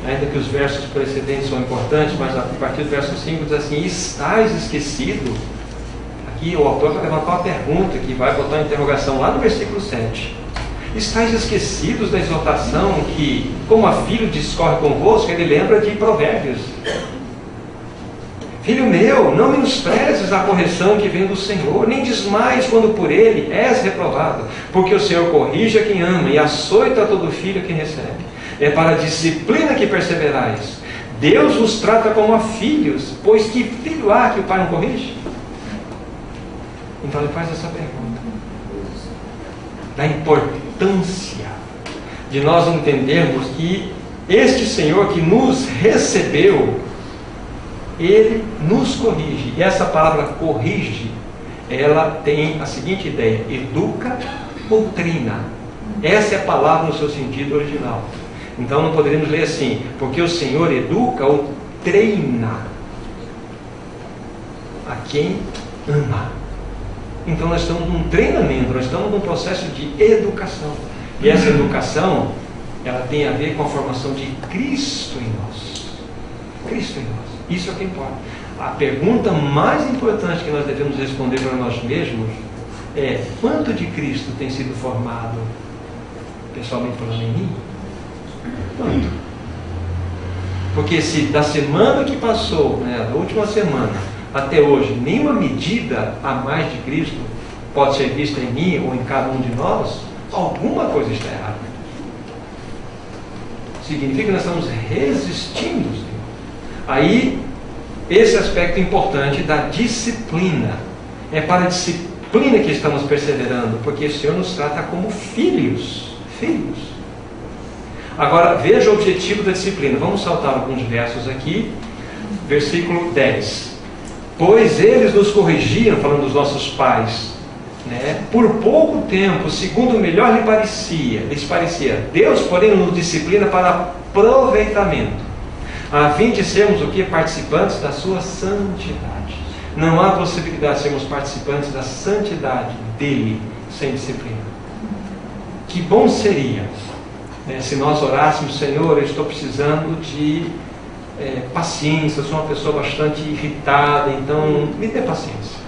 ainda que os versos precedentes são importantes, mas a partir do verso 5 diz assim, estáis esquecido? Aqui o autor vai levantar uma pergunta que vai botar uma interrogação lá no versículo 7. Estáis esquecidos da exortação que, como a filho discorre convosco? Ele lembra de Provérbios. Filho meu, não menosprezes a correção que vem do Senhor, nem desmaies quando por ele és reprovado, porque o Senhor corrige a quem ama e açoita todo filho que recebe. É para a disciplina que perseverais. Deus vos trata como a filhos, pois que filho há que o pai não corrige? Então ele faz essa pergunta da importância de nós entendermos que este Senhor que nos recebeu, Ele nos corrige. E essa palavra corrige, ela tem a seguinte ideia: educa ou treina. Essa é a palavra no seu sentido original. Então não poderíamos ler assim, porque o Senhor educa ou treina a quem ama. Então nós estamos num treinamento, nós estamos num processo de educação. E essa educação, ela tem a ver com a formação de Cristo em nós. Cristo em nós. Isso é o que importa. A pergunta mais importante que nós devemos responder para nós mesmos é: quanto de Cristo tem sido formado pessoalmente por mim? Quanto? Porque se da semana que passou, da última semana até hoje, nenhuma medida a mais de Cristo pode ser vista em mim ou em cada um de nós, alguma coisa está errada. Significa que nós estamos resistindo, Senhor. Aí, esse aspecto importante da disciplina. É para a disciplina que estamos perseverando, porque o Senhor nos trata como filhos. Filhos. Agora, veja o objetivo da disciplina. Vamos saltar alguns versos aqui. Versículo 10. Pois eles nos corrigiam, falando dos nossos pais, por pouco tempo, segundo o melhor lhes parecia. Deus, porém, nos disciplina para aproveitamento, a fim de sermos o que? Participantes da sua santidade. Não há possibilidade de sermos participantes da santidade dele sem disciplina. Que bom seria se nós orássemos: Senhor, eu estou precisando de paciência, eu sou uma pessoa bastante irritada, então me dê paciência.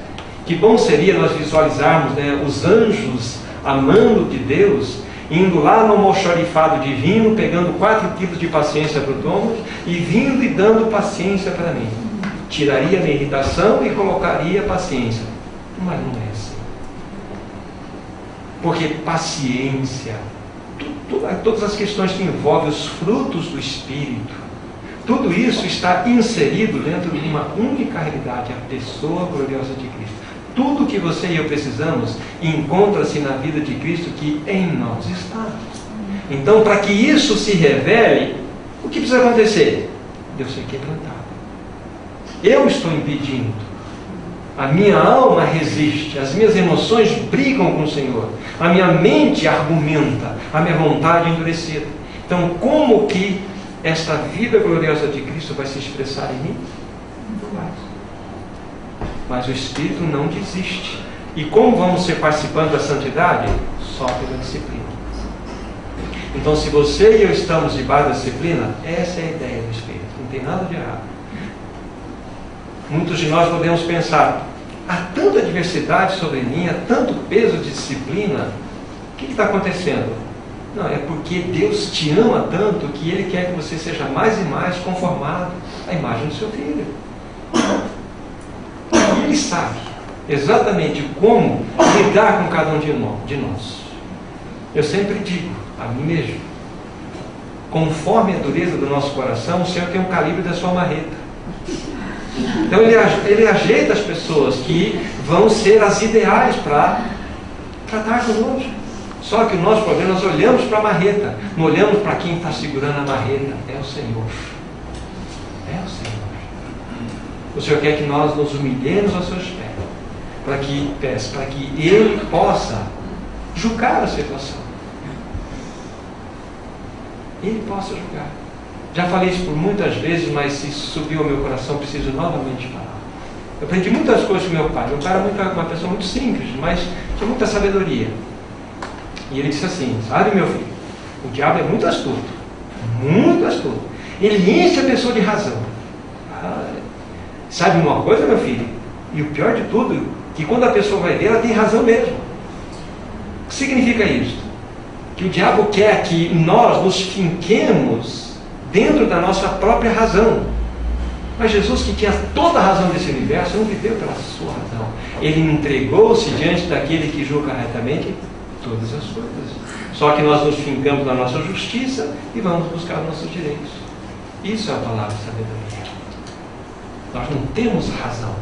Que bom seria nós visualizarmos, né, os anjos amando de Deus, indo lá no almoxarifado divino, pegando 4 quilos de paciência para o Thomas e vindo e dando paciência para mim. Tiraria a minha irritação e colocaria paciência. Mas não é assim. Porque paciência, todas as questões que envolvem os frutos do Espírito, tudo isso está inserido dentro de uma única realidade, a pessoa gloriosa de Cristo. Tudo que você e eu precisamos encontra-se na vida de Cristo, que em nós está. Então, para que isso se revele, o que precisa acontecer? Deus ser quebrantado. Eu estou impedindo. A minha alma resiste, as minhas emoções brigam com o Senhor, a minha mente argumenta, a minha vontade é endurecida. Então, como que esta vida gloriosa de Cristo vai se expressar em mim? Não vai. Mas o Espírito não desiste. E como vamos ser participantes da santidade? Só pela disciplina. Então, se você e eu estamos debaixo da disciplina, essa é a ideia do Espírito. Não tem nada de errado. Muitos de nós podemos pensar, há tanta diversidade sobre mim, há tanto peso de disciplina, o que está acontecendo? Não, é porque Deus te ama tanto que Ele quer que você seja mais e mais conformado à imagem do seu Filho. E Ele sabe exatamente como lidar com cada um de nós. Eu sempre digo a mim mesmo, conforme a dureza do nosso coração, o Senhor tem um calibre da sua marreta. Então ele ajeita as pessoas que vão ser as ideais para tratar conosco. Só que o nosso problema, nós olhamos para a marreta, não olhamos para quem está segurando a marreta. É o Senhor. É o Senhor. O Senhor quer que nós nos humilhemos aos seus pés, para que Ele possa julgar a situação. Ele possa julgar. Já falei isso por muitas vezes, mas se subiu ao meu coração, preciso novamente falar. Eu aprendi muitas coisas com meu pai. Meu pai era uma pessoa muito simples, mas tinha muita sabedoria. E ele disse assim, sabe, meu filho, o diabo é muito astuto. Muito astuto. Ele enche a pessoa de razão. Sabe uma coisa, meu filho? E o pior de tudo, que quando a pessoa vai ver, ela tem razão mesmo. O que significa isso? Que o diabo quer que nós nos finquemos dentro da nossa própria razão. Mas Jesus, que tinha toda a razão desse universo, não viveu pela sua razão. Ele entregou-se diante daquele que julga retamente todas as coisas. Só que nós nos fincamos na nossa justiça e vamos buscar nossos direitos. Isso é a palavra de sabedoria. Nós não temos razão.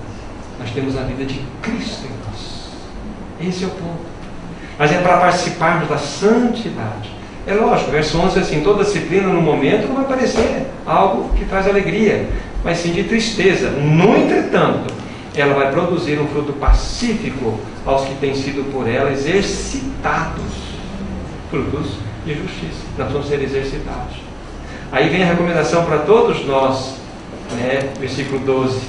Nós temos a vida de Cristo em nós. Esse é o ponto. Mas é para participarmos da santidade. É lógico, verso 11 é assim, toda disciplina no momento não vai parecer algo que traz alegria, mas sim de tristeza. No entretanto, ela vai produzir um fruto pacífico aos que têm sido por ela exercitados. Frutos de justiça. Nós vamos ser exercitados. Aí vem a recomendação para todos nós, né? Versículo 12.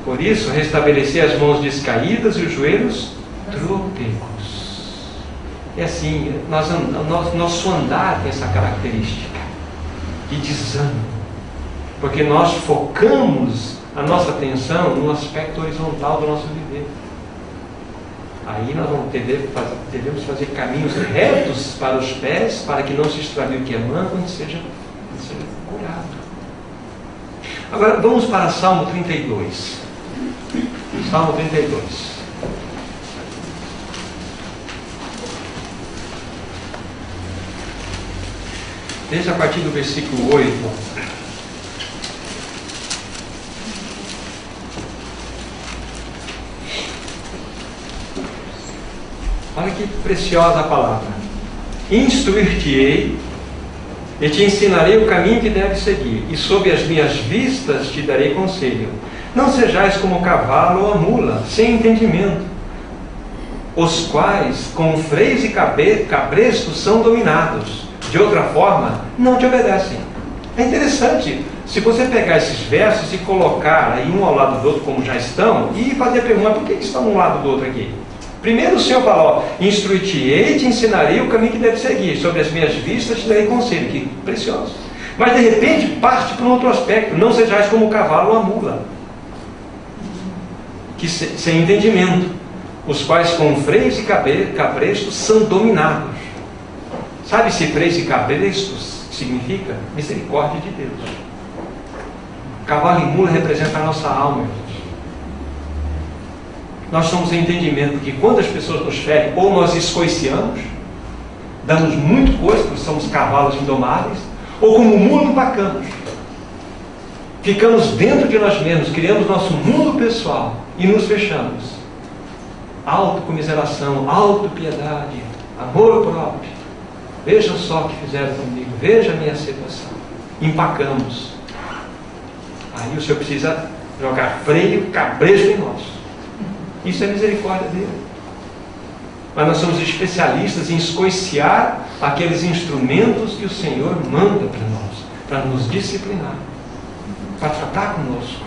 Por isso, restabelecer as mãos descaídas e os joelhos trôpegos. É assim, nosso andar tem essa característica de desânimo, porque nós focamos a nossa atenção no aspecto horizontal do nosso viver. Aí nós devemos fazer caminhos retos para os pés, para que não se extravie o que é manco, onde seja curado. Agora vamos para Salmo 32. Salmo 32. Veja a partir do versículo 8. Olha que preciosa a palavra. Instruir-te-ei e te ensinarei o caminho que deves seguir, e sob as minhas vistas te darei conselho. Não sejais como o cavalo ou a mula, sem entendimento, os quais com freios e cabrestos são dominados. De outra forma, não te obedecem. É interessante, se você pegar esses versos e colocar aí um ao lado do outro, como já estão, e fazer a pergunta, por que estão um lado do outro aqui? Primeiro o Senhor fala, instruir-te-ei e te ensinarei o caminho que deve seguir, sobre as minhas vistas te darei conselho, que precioso. Mas de repente parte para um outro aspecto, não sejais como o cavalo ou a mula. que sem entendimento, os quais com freios e cabrestos são dominados. Sabe-se freios e cabrestos significa misericórdia de Deus. Cavalo e mula representa a nossa alma, gente. Nós somos em entendimento que quando as pessoas nos ferem, ou nós escoiciamos, damos muito coisa, porque somos cavalos indomáveis, ou como mula empacamos. Ficamos dentro de nós mesmos, criamos nosso mundo pessoal e nos fechamos. Autocomiseração, autopiedade, amor próprio. Veja só o que fizeram comigo, veja a minha situação. Empacamos. Aí o Senhor precisa jogar freio, cabresto em nós. Isso é misericórdia dele. Mas nós somos especialistas em escoiciar aqueles instrumentos que o Senhor manda para nós, para nos disciplinar, para tratar conosco,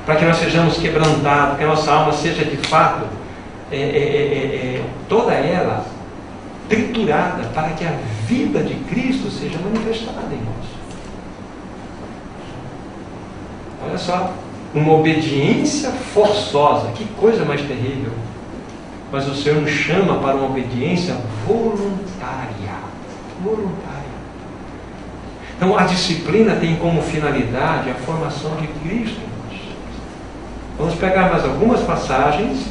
para que nós sejamos quebrantados, que a nossa alma seja de fato toda ela triturada, para que a vida de Cristo seja manifestada em nós. Olha só, uma obediência forçosa, que coisa mais terrível. Mas o Senhor nos chama para uma obediência voluntária. Voluntária. Então a disciplina tem como finalidade a formação de Cristo em nós. Vamos pegar mais algumas passagens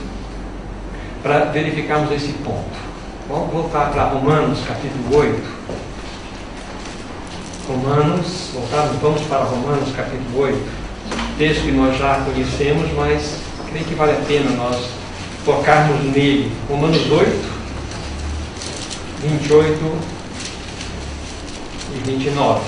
para verificarmos esse ponto. Vamos voltar para Romanos capítulo 8. Vamos para Romanos capítulo 8. Texto que nós já conhecemos, mas creio que vale a pena nós focarmos nele. Romanos 8, 28 e 29.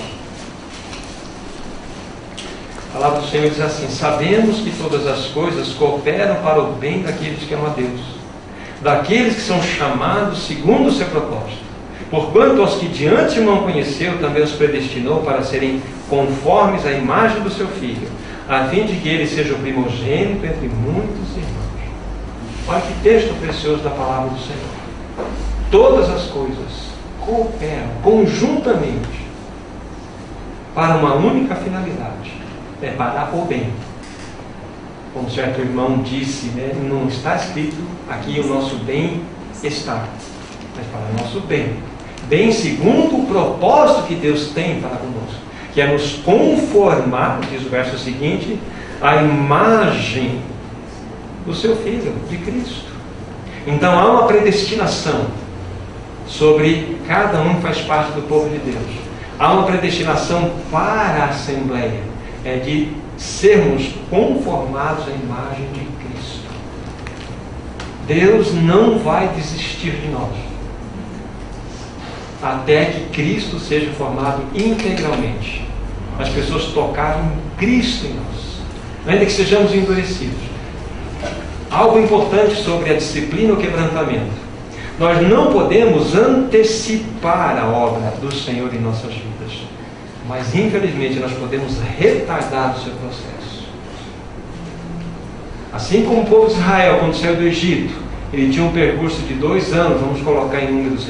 A palavra do Senhor diz assim: sabemos que todas as coisas cooperam para o bem daqueles que amam a Deus, daqueles que são chamados segundo o seu propósito. Porquanto aos que de antemão conheceu, também os predestinou para serem conformes à imagem do seu Filho, a fim de que ele seja o primogênito entre muitos irmãos. Olha que texto precioso da palavra do Senhor. Todas as coisas cooperam conjuntamente para uma única finalidade: é para o bem. Como certo irmão disse, né, não está escrito aqui o nosso bem está, mas para o nosso bem. Bem segundo o propósito que Deus tem para conosco, que é nos conformar, diz o verso seguinte, à imagem do seu Filho, de Cristo. Então há uma predestinação sobre cada um que faz parte do povo de Deus. Há uma predestinação para a Assembleia, de sermos conformados à imagem de Cristo. Deus não vai desistir de nós até que Cristo seja formado integralmente. As pessoas tocaram Cristo em nós, ainda que sejamos endurecidos. Algo importante sobre a disciplina ou quebrantamento: nós não podemos antecipar a obra do Senhor em nossas vidas, mas infelizmente nós podemos retardar o seu processo. Assim como o povo de Israel, quando saiu do Egito, ele tinha um percurso de 2 anos, vamos colocar em números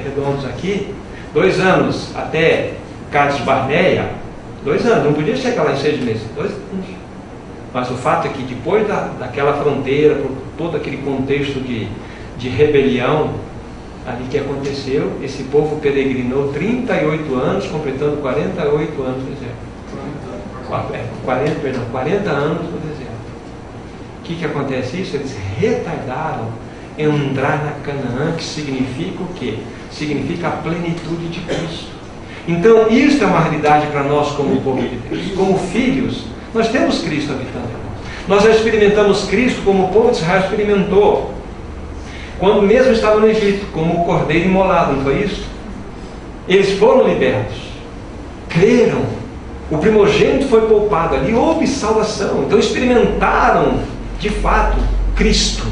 redondos aqui, 2 anos até Cades Barneia, 2 anos, não podia chegar lá em 6 meses, 2 anos. Mas o fato é que depois daquela fronteira, por todo aquele contexto de rebelião ali que aconteceu, esse povo peregrinou 38 anos, completando 48 anos no deserto. 40 anos no deserto. O que acontece isso? Eles retardaram entrar na Canaã, que significa o quê? Significa a plenitude de Cristo. Então, isso é uma realidade para nós como povo de Deus. Como filhos, nós temos Cristo habitando em nós. Nós já experimentamos Cristo como o povo de Israel experimentou, quando mesmo estava no Egito, como o cordeiro imolado, não foi isso? Eles foram libertos, creram, o primogênito foi poupado, ali houve salvação. Então experimentaram de fato Cristo.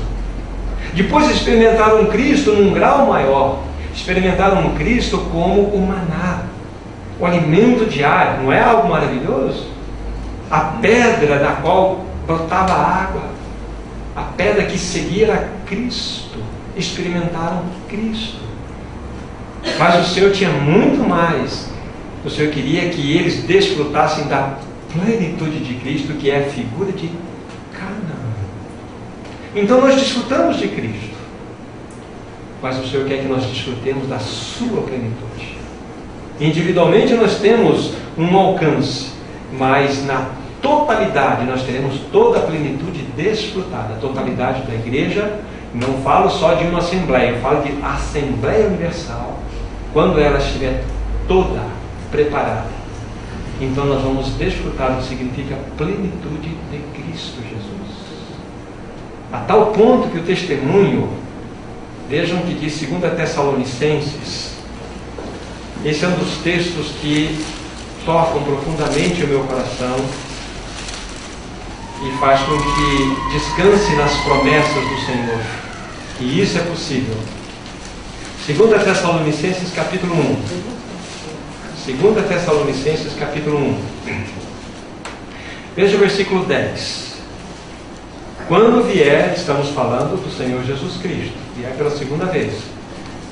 Depois experimentaram Cristo num grau maior, experimentaram Cristo como o maná, o alimento diário. Não é algo maravilhoso? A pedra da qual brotava água, a pedra que seguia a Cristo. Experimentaram Cristo. Mas o Senhor tinha muito mais. O Senhor queria que eles desfrutassem da plenitude de Cristo, que é a figura de Canaã. Então nós desfrutamos de Cristo, mas o Senhor quer que nós desfrutemos da sua plenitude. Individualmente nós temos um alcance, mas na totalidade nós teremos toda a plenitude desfrutada. A totalidade da igreja, não falo só de uma assembleia, eu falo de Assembleia Universal, quando ela estiver toda preparada. Então nós vamos desfrutar do que significa plenitude de Cristo Jesus. A tal ponto que o testemunho, vejam que diz 2 Tessalonicenses, esse é um dos textos que tocam profundamente o meu coração e faz com que descanse nas promessas do Senhor. E isso é possível. 2 Tessalonicenses capítulo 1. 2 Tessalonicenses capítulo 1. Veja o versículo 10. Quando vier, estamos falando do Senhor Jesus Cristo, vier pela segunda vez.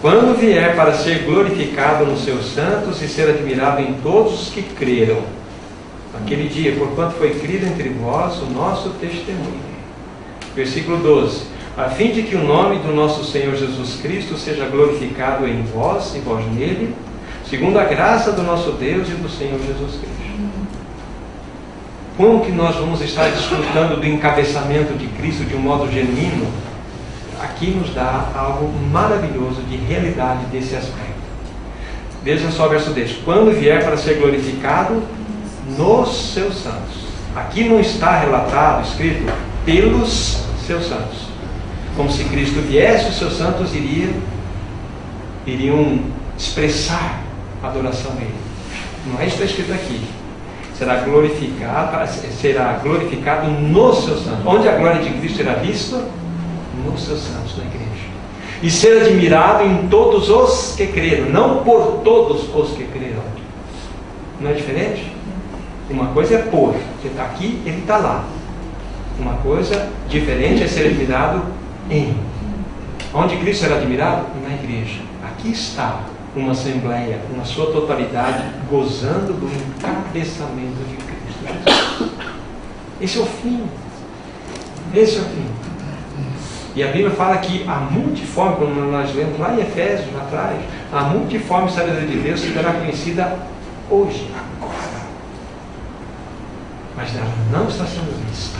Quando vier para ser glorificado nos seus santos e ser admirado em todos os que creram. Aquele dia, porquanto foi crido entre vós o nosso testemunho. Versículo 12. A fim de que o nome do nosso Senhor Jesus Cristo seja glorificado em vós e vós nele, segundo a graça do nosso Deus e do Senhor Jesus Cristo. Como que nós vamos estar desfrutando do encabeçamento de Cristo de um modo genuíno? Aqui nos dá algo maravilhoso de realidade desse aspecto. Veja só o verso 10. Quando vier para ser glorificado nos seus santos. Aqui não está relatado, escrito, pelos seus santos. Como se Cristo viesse, os seus santos iriam expressar a adoração a Ele. Não é isso que está escrito aqui. Será glorificado nos seus santos. Onde a glória de Cristo será vista? Nos seus santos, na igreja. E ser admirado em todos os que creram, não por todos os que creram. Não é diferente? Uma coisa é por, você está aqui, ele está lá. Uma coisa diferente é ser admirado em. Onde Cristo será admirado? Na igreja. Aqui está uma assembleia, na sua totalidade, gozando do encabeçamento de Cristo Jesus. Esse é o fim. Esse é o fim. E a Bíblia fala que a multiforme, como nós lemos lá em Efésios, lá atrás, a multiforme sabedoria de Deus será conhecida hoje, agora. Mas ela não está sendo vista.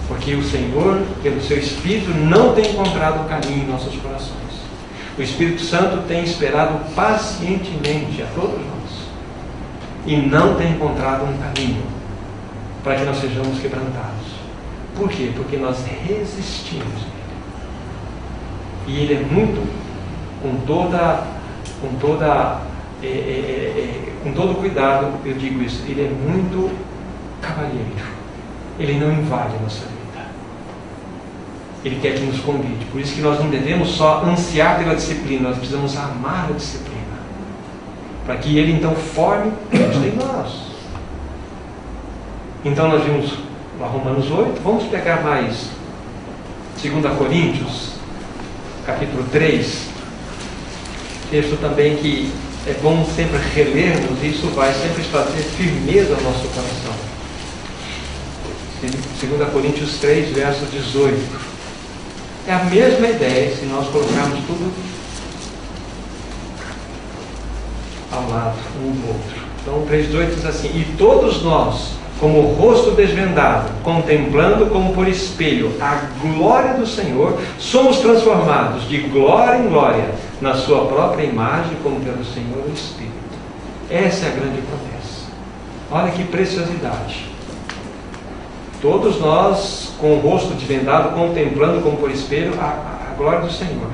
Porque o Senhor, pelo seu Espírito, não tem encontrado o caminho em nossos corações. O Espírito Santo tem esperado pacientemente a todos nós. E não tem encontrado um caminho para que nós sejamos quebrantados. Por quê? Porque nós resistimos. E Ele é muito, com todo cuidado, eu digo isso, Ele é muito cavalheiro. Ele não invade a nossa vida. Ele quer que nos convide. Por isso que nós não devemos só ansiar pela disciplina, nós precisamos amar a disciplina. Para que Ele então forme Cristo em nós. Então nós vimos lá Romanos 8, vamos pegar mais 2 Coríntios, capítulo 3, texto também que é bom sempre relermos, isso vai sempre trazer firmeza ao nosso coração. 2 Coríntios 3, verso 18. É a mesma ideia se nós colocarmos tudo ao lado, um do outro. Então 3,18 diz assim: e todos nós, como o rosto desvendado, contemplando como por espelho a glória do Senhor, somos transformados de glória em glória na sua própria imagem, como pelo Senhor o Espírito. Essa é a grande promessa. Olha que preciosidade. Todos nós, com o rosto desvendado, contemplando como por espelho a glória do Senhor.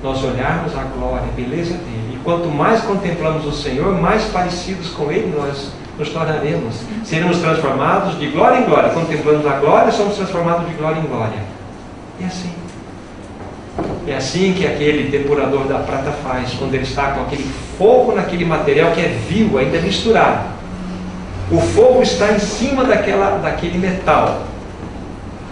Nós olharmos a glória, a beleza dele. E quanto mais contemplamos o Senhor, mais parecidos com Ele nós nos tornaremos. Seremos transformados de glória em glória. Contemplamos a glória, somos transformados de glória em glória. É assim. É assim que aquele depurador da prata faz, quando ele está com aquele fogo naquele material que é vivo, ainda misturado. O fogo está em cima daquele metal.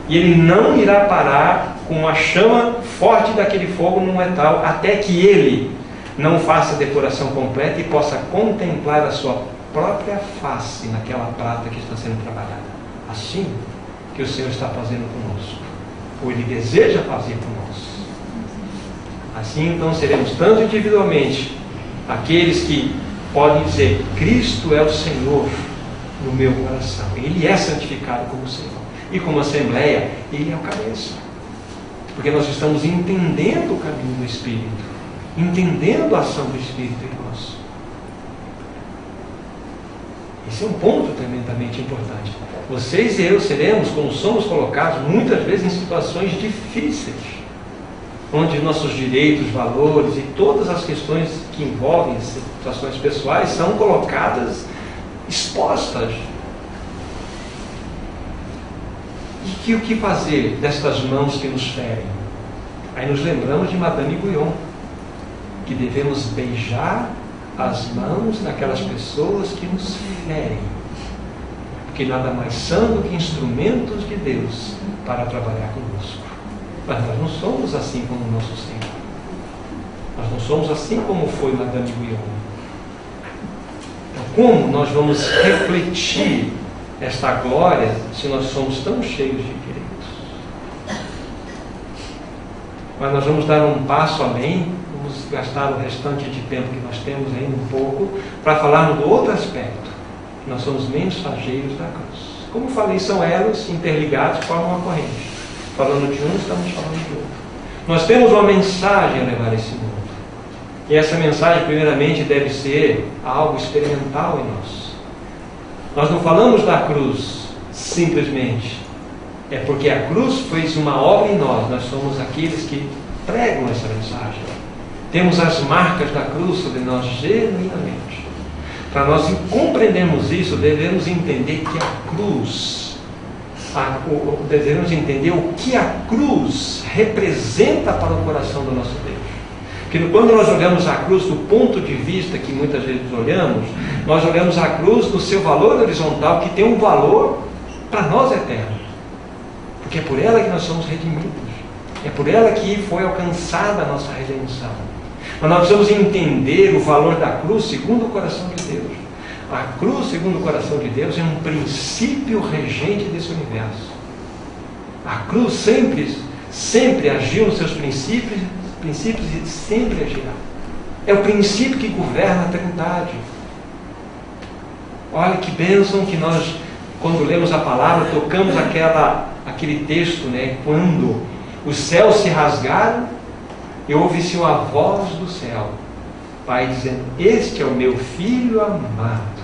E ele não irá parar com a chama forte daquele fogo no metal, até que ele não faça a depuração completa e possa contemplar a sua própria face naquela prata que está sendo trabalhada. Assim que o Senhor está fazendo conosco. ou Ele deseja fazer por nós. Assim, então, seremos tanto individualmente aqueles que podem dizer: Cristo é o Senhor no meu coração, Ele é santificado como Senhor, e como Assembleia, Ele é o cabeça, porque nós estamos entendendo o caminho do Espírito, entendendo a ação do Espírito em nós. Esse é um ponto tremendamente importante. Vocês e eu seremos, como somos colocados, muitas vezes em situações difíceis, onde nossos direitos, valores e todas as questões que envolvem situações pessoais são colocadas, expostas. E o que fazer destas mãos que nos ferem? Aí nos lembramos de Madame Guyon, que devemos beijar as mãos daquelas pessoas que nos ferem, porque nada mais são do que instrumentos de Deus para trabalhar conosco. Mas nós não somos assim como o nosso Senhor. Nós não somos assim como foi Madame Guyon. Então, como nós vamos refletir esta glória se nós somos tão cheios de direitos? Mas nós vamos dar um passo além, vamos gastar o restante de tempo que nós temos ainda um pouco, para falarmos do outro aspecto. Nós somos mensageiros da cruz. Como falei, são elos interligados, formam uma corrente. Falando de um, estamos falando de outro. Nós temos uma mensagem a levar a esse mundo. E essa mensagem, primeiramente, deve ser algo experimental em nós. Nós não falamos da cruz simplesmente. É porque a cruz fez uma obra em nós. Nós somos aqueles que pregam essa mensagem. Temos as marcas da cruz sobre nós genuinamente. Para nós compreendermos isso, devemos entender que a cruz... devemos entender o que a cruz representa para o coração do nosso Deus. Porque quando nós olhamos a cruz do ponto de vista que muitas vezes olhamos, nós olhamos a cruz do seu valor horizontal, que tem um valor para nós eterno. Porque é por ela que nós somos redimidos. É por ela que foi alcançada a nossa redenção. Mas nós precisamos entender o valor da cruz segundo o coração de Deus. A cruz, segundo o coração de Deus, é um princípio regente desse universo. A cruz sempre agiu nos seus princípios e sempre agirá. É o princípio que governa a Trindade. Olha que bênção que nós, quando lemos a palavra, tocamos aquele texto, né? Quando os céus se rasgaram, eu ouvi-se uma voz do céu, Pai dizendo: este é o meu Filho amado,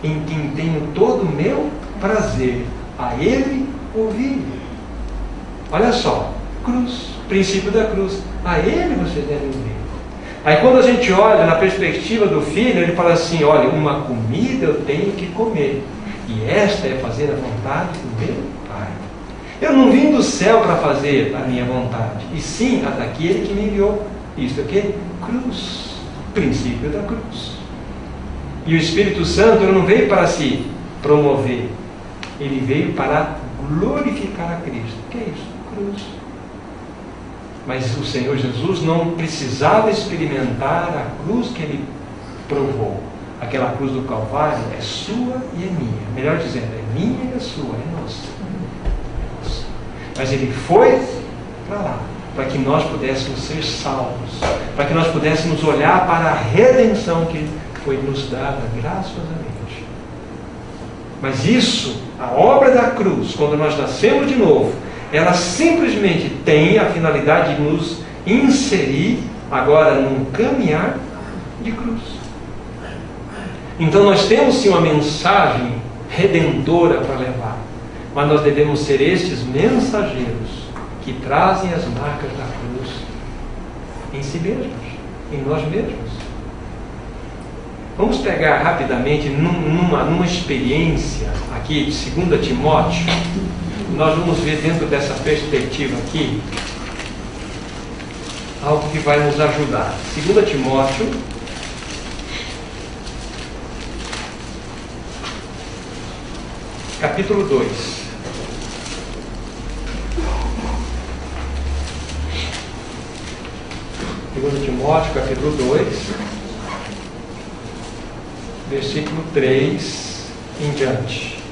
em quem tenho todo o meu prazer, a Ele ouvir. Olha só, cruz, princípio da cruz, a Ele você deve ouvir. Aí quando a gente olha na perspectiva do Filho, ele fala assim: olha, uma comida eu tenho que comer, e esta é fazer a vontade do meu Pai. Eu não vim do céu para fazer a minha vontade, e sim a daquele que me enviou. Isto é o quê? Cruz, princípio da cruz. E o Espírito Santo não veio para se promover, ele veio para glorificar a Cristo. O que é isso? Cruz. Mas o Senhor Jesus não precisava experimentar a cruz que ele provou. Aquela cruz do Calvário é sua e é minha. Melhor dizendo, é minha e é sua, é nossa. Mas ele foi para lá, para que nós pudéssemos ser salvos, para que nós pudéssemos olhar para a redenção que foi nos dada graciosamente. Mas isso, a obra da cruz, quando nós nascemos de novo, ela simplesmente tem a finalidade de nos inserir agora num caminhar de cruz. Então nós temos sim uma mensagem redentora para levar, mas nós devemos ser estes mensageiros que trazem as marcas da cruz em si mesmos, em nós mesmos. Vamos pegar rapidamente numa experiência aqui de 2 Timóteo. Nós vamos ver dentro dessa perspectiva aqui algo que vai nos ajudar. 2 Timóteo, capítulo 2. Segundo Timóteo, capítulo 2, versículo 3 em diante.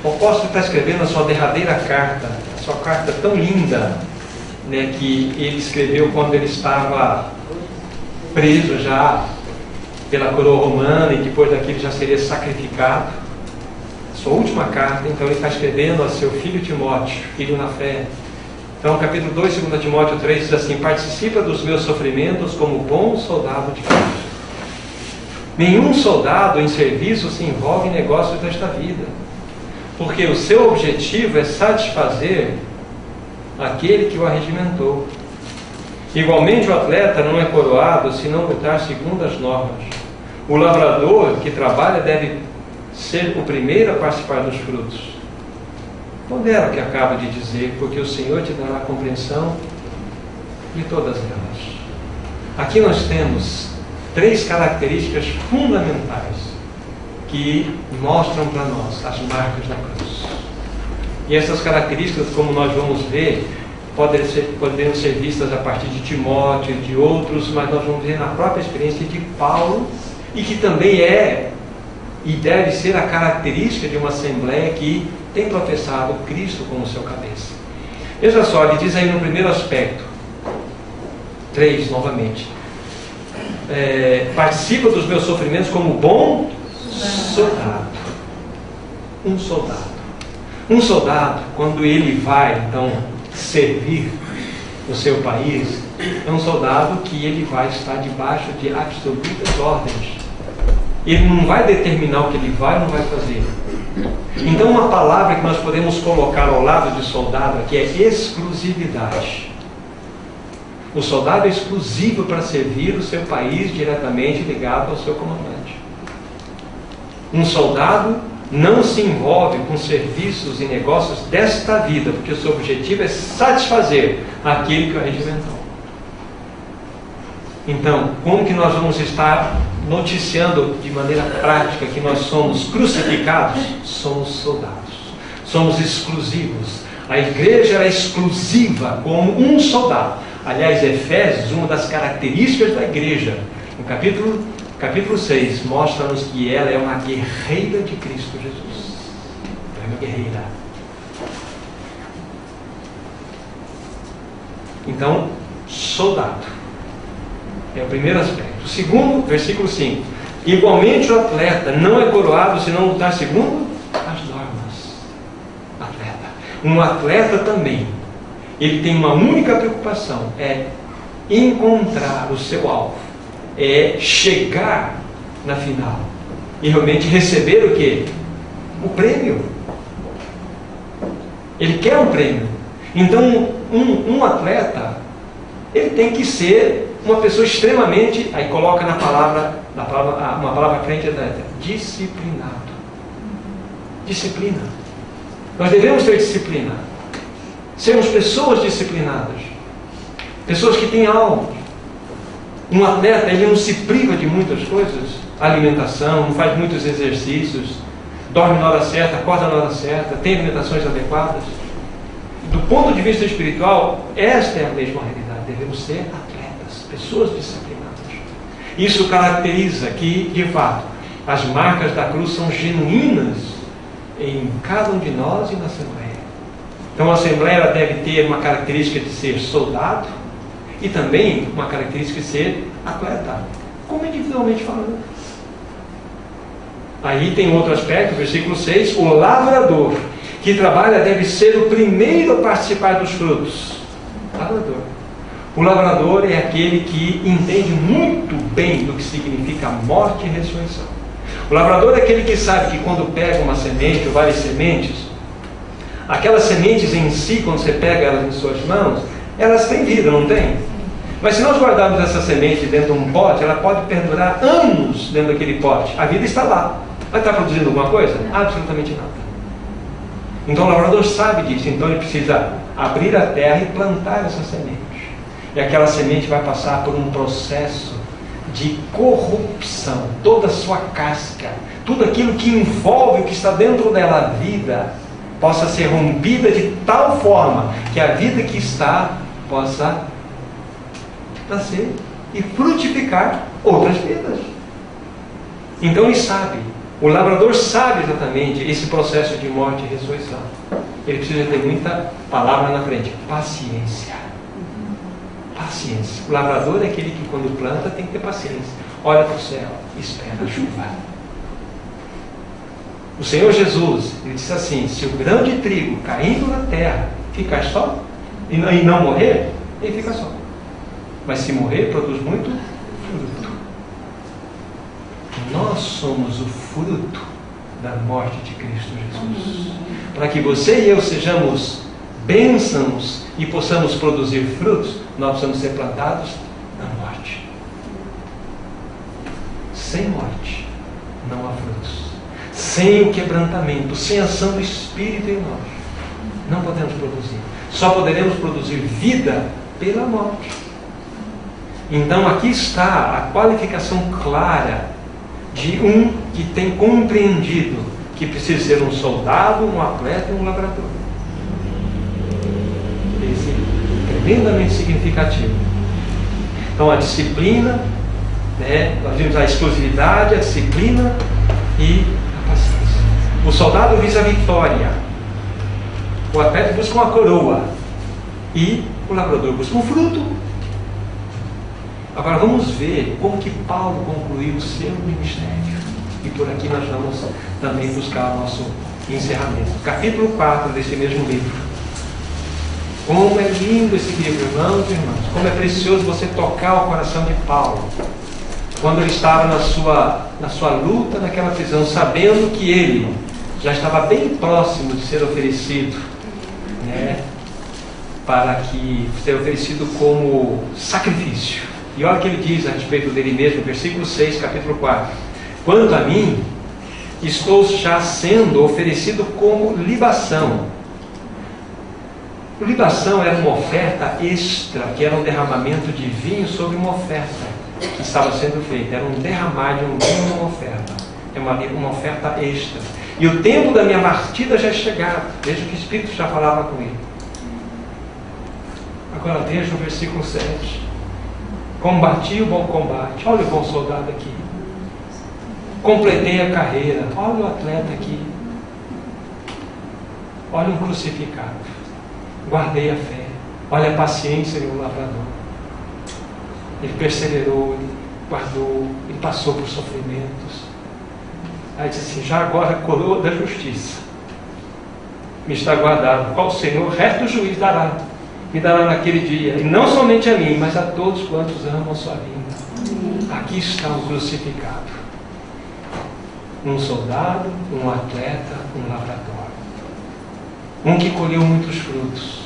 O apóstolo está escrevendo a sua derradeira carta, a sua carta tão linda, né, que ele escreveu quando ele estava preso já pela coroa romana e depois daquilo já seria sacrificado. Sua última carta, então ele está escrevendo a seu filho Timóteo, filho na fé. Então, capítulo 2, 2 Timóteo 3 diz assim: participa dos meus sofrimentos como bom soldado de Cristo. Nenhum soldado em serviço se envolve em negócios desta vida, porque o seu objetivo é satisfazer aquele que o arregimentou. Igualmente o atleta não é coroado se não lutar segundo as normas. O lavrador que trabalha deve ser o primeiro a participar dos frutos. Pondera o que acaba de dizer, porque o Senhor te dará a compreensão de todas elas. Aqui nós temos 3 características fundamentais que mostram para nós as marcas da cruz. E essas características, como nós vamos ver, poderiam ser vistas a partir de Timóteo e de outros, mas nós vamos ver na própria experiência de Paulo, e que também é e deve ser a característica de uma assembleia que tem professado Cristo como seu cabeça. Veja só, ele diz aí no primeiro aspecto, 3 novamente, participa dos meus sofrimentos como bom soldado. Um soldado. Um soldado, quando ele vai então servir o seu país, é um soldado que ele vai estar debaixo de absolutas ordens. Ele não vai determinar o que ele vai ou não vai fazer. Então, uma palavra que nós podemos colocar ao lado de soldado aqui é exclusividade. O soldado é exclusivo para servir o seu país diretamente ligado ao seu comandante. Um soldado não se envolve com serviços e negócios desta vida, porque o seu objetivo é satisfazer aquele que o regimentou. Então, como que nós vamos estar noticiando de maneira prática que nós somos crucificados? Somos soldados, somos exclusivos. A igreja é exclusiva como um soldado. Aliás, Efésios, uma das características da igreja, no capítulo 6, mostra-nos que ela é uma guerreira de Cristo Jesus. Ela é uma guerreira. Então, soldado é o primeiro aspecto. O segundo, versículo 5: igualmente o atleta não é coroado se não lutar segundo as normas. Atleta. Um atleta também, ele tem uma única preocupação, é encontrar o seu alvo, é chegar na final e realmente receber o quê? O prêmio. Ele quer um prêmio. Então, um atleta, ele tem que ser uma pessoa extremamente, aí coloca uma palavra à frente, disciplinado. Disciplina. Nós devemos ter disciplina. Sermos pessoas disciplinadas. Pessoas que têm alvo. Um atleta, ele não se priva de muitas coisas. Alimentação, não faz muitos exercícios, dorme na hora certa, acorda na hora certa, tem alimentações adequadas. Do ponto de vista espiritual, esta é a mesma realidade. Devemos ser atletas, pessoas disciplinadas. Isso caracteriza que, de fato, as marcas da cruz são genuínas em cada um de nós e na Assembleia. Então a Assembleia deve ter uma característica de ser soldado e também uma característica de ser atleta, como individualmente falando. Aí tem outro aspecto, versículo 6, o lavrador que trabalha deve ser o primeiro a participar dos frutos. Lavrador. O lavrador é aquele que entende muito bem do que significa morte e ressurreição. O lavrador é aquele que sabe que quando pega uma semente ou várias sementes, aquelas sementes em si, quando você pega elas em suas mãos, elas têm vida, não tem? Mas se nós guardarmos essa semente dentro de um pote, ela pode perdurar anos dentro daquele pote. A vida está lá. Vai estar produzindo alguma coisa? Absolutamente nada. Então o lavrador sabe disso. Então ele precisa abrir a terra e plantar essa semente. E aquela semente vai passar por um processo de corrupção. Toda a sua casca, tudo aquilo que envolve o que está dentro dela, a vida, possa ser rompida de tal forma que a vida que está possa nascer e frutificar outras vidas. Então ele sabe O lavrador sabe exatamente esse processo de morte e ressurreição. Ele precisa ter muita palavra na frente. Paciência. Paciência. O lavrador é aquele que, quando planta, tem que ter paciência. Olha para o céu, espera a chuva. O Senhor Jesus, ele disse assim: se o grão de trigo caindo na terra ficar só e não morrer, ele fica só. Mas se morrer, produz muito fruto. Nós somos o fruto da morte de Cristo Jesus. Para que você e eu sejamos bênçãos e possamos produzir frutos, nós precisamos ser plantados na morte. Sem morte não há frutos. Sem o quebrantamento, sem a ação do Espírito em nós, não podemos produzir. Só poderemos produzir vida pela morte. Então aqui está a qualificação clara de um que tem compreendido que precisa ser um soldado, um atleta e um lavrador. Esse é tremendamente significativo. Então a disciplina, nós vimos a exclusividade, a disciplina e a paciência. O soldado visa a vitória, o atleta busca uma coroa e o lavrador busca um fruto. Agora vamos ver como que Paulo concluiu o seu ministério. E por aqui nós vamos também buscar o nosso encerramento. Capítulo 4 desse mesmo livro. Como é lindo esse livro, irmãos e irmãs. Como é precioso você tocar o coração de Paulo. Quando ele estava na sua luta naquela prisão, sabendo que ele já estava bem próximo de ser oferecido, para que ser oferecido como sacrifício. E olha o que ele diz a respeito dele mesmo, versículo 6, capítulo 4. Quanto a mim, estou já sendo oferecido como libação. Libação era uma oferta extra, que era um derramamento de vinho sobre uma oferta que estava sendo feita. Era um derramar de um vinho numa oferta. É uma oferta extra. E o tempo da minha partida já é chegado. Veja que o Espírito já falava com ele. Agora veja o versículo 7. Combati o bom combate. Olha o bom soldado aqui. Completei a carreira. Olha o atleta aqui. Olha um crucificado. Guardei a fé. Olha a paciência do lavrador. Ele perseverou, ele guardou, ele passou por sofrimentos. Aí disse assim: já agora a coroa da justiça me está guardada, qual o Senhor, reto juiz me dará naquele dia, e não somente a mim, mas a todos quantos amam a sua vinda. Aqui está o crucificado. Um soldado, um atleta, um lavrador. Um que colheu muitos frutos.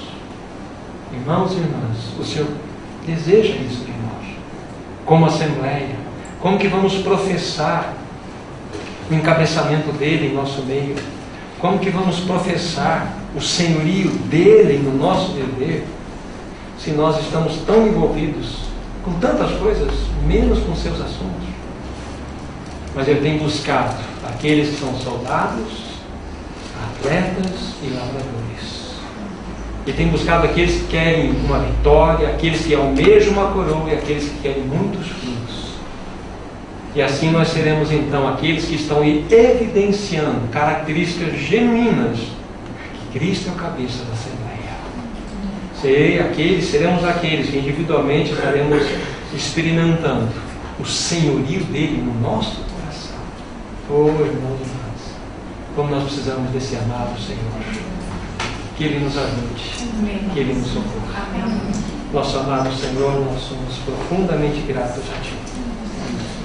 Irmãos e irmãs, o Senhor deseja isso de nós. Como assembleia, como que vamos professar o encabeçamento dele em nosso meio? Como que vamos professar o senhorio dele no nosso dever, se nós estamos tão envolvidos com tantas coisas, menos com seus assuntos? Mas ele tem buscado aqueles que são soldados, atletas e lavradores. Ele tem buscado aqueles que querem uma vitória, aqueles que almejam uma coroa e aqueles que querem muitos frutos. E assim nós seremos então aqueles que estão evidenciando características genuínas que Cristo é o cabeça da Assembleia. Seremos aqueles que individualmente estaremos experimentando o senhorio dele no nosso coração. Oh, irmãos e irmãs, como nós precisamos desse amado Senhor. Que Ele nos ajude, que Ele nos socorra. Nosso amado Senhor, nós somos profundamente gratos a Ti.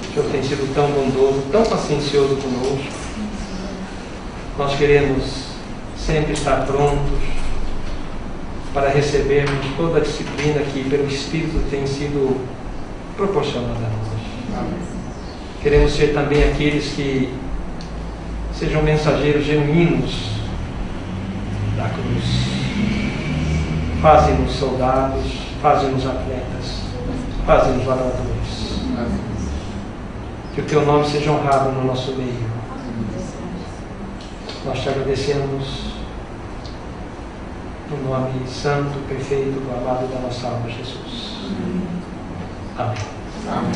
O Senhor tem sido tão bondoso, tão paciencioso conosco. Nós queremos sempre estar prontos para recebermos toda a disciplina que pelo Espírito tem sido proporcionada a nós. Queremos ser também aqueles que sejam mensageiros genuínos da cruz. Faze-nos soldados, faze-nos atletas, faze-nos lavradores. Que o Teu nome seja honrado no nosso meio. Nós Te agradecemos no nome santo, perfeito, do amado da nossa alma, Jesus. Amém. Amém.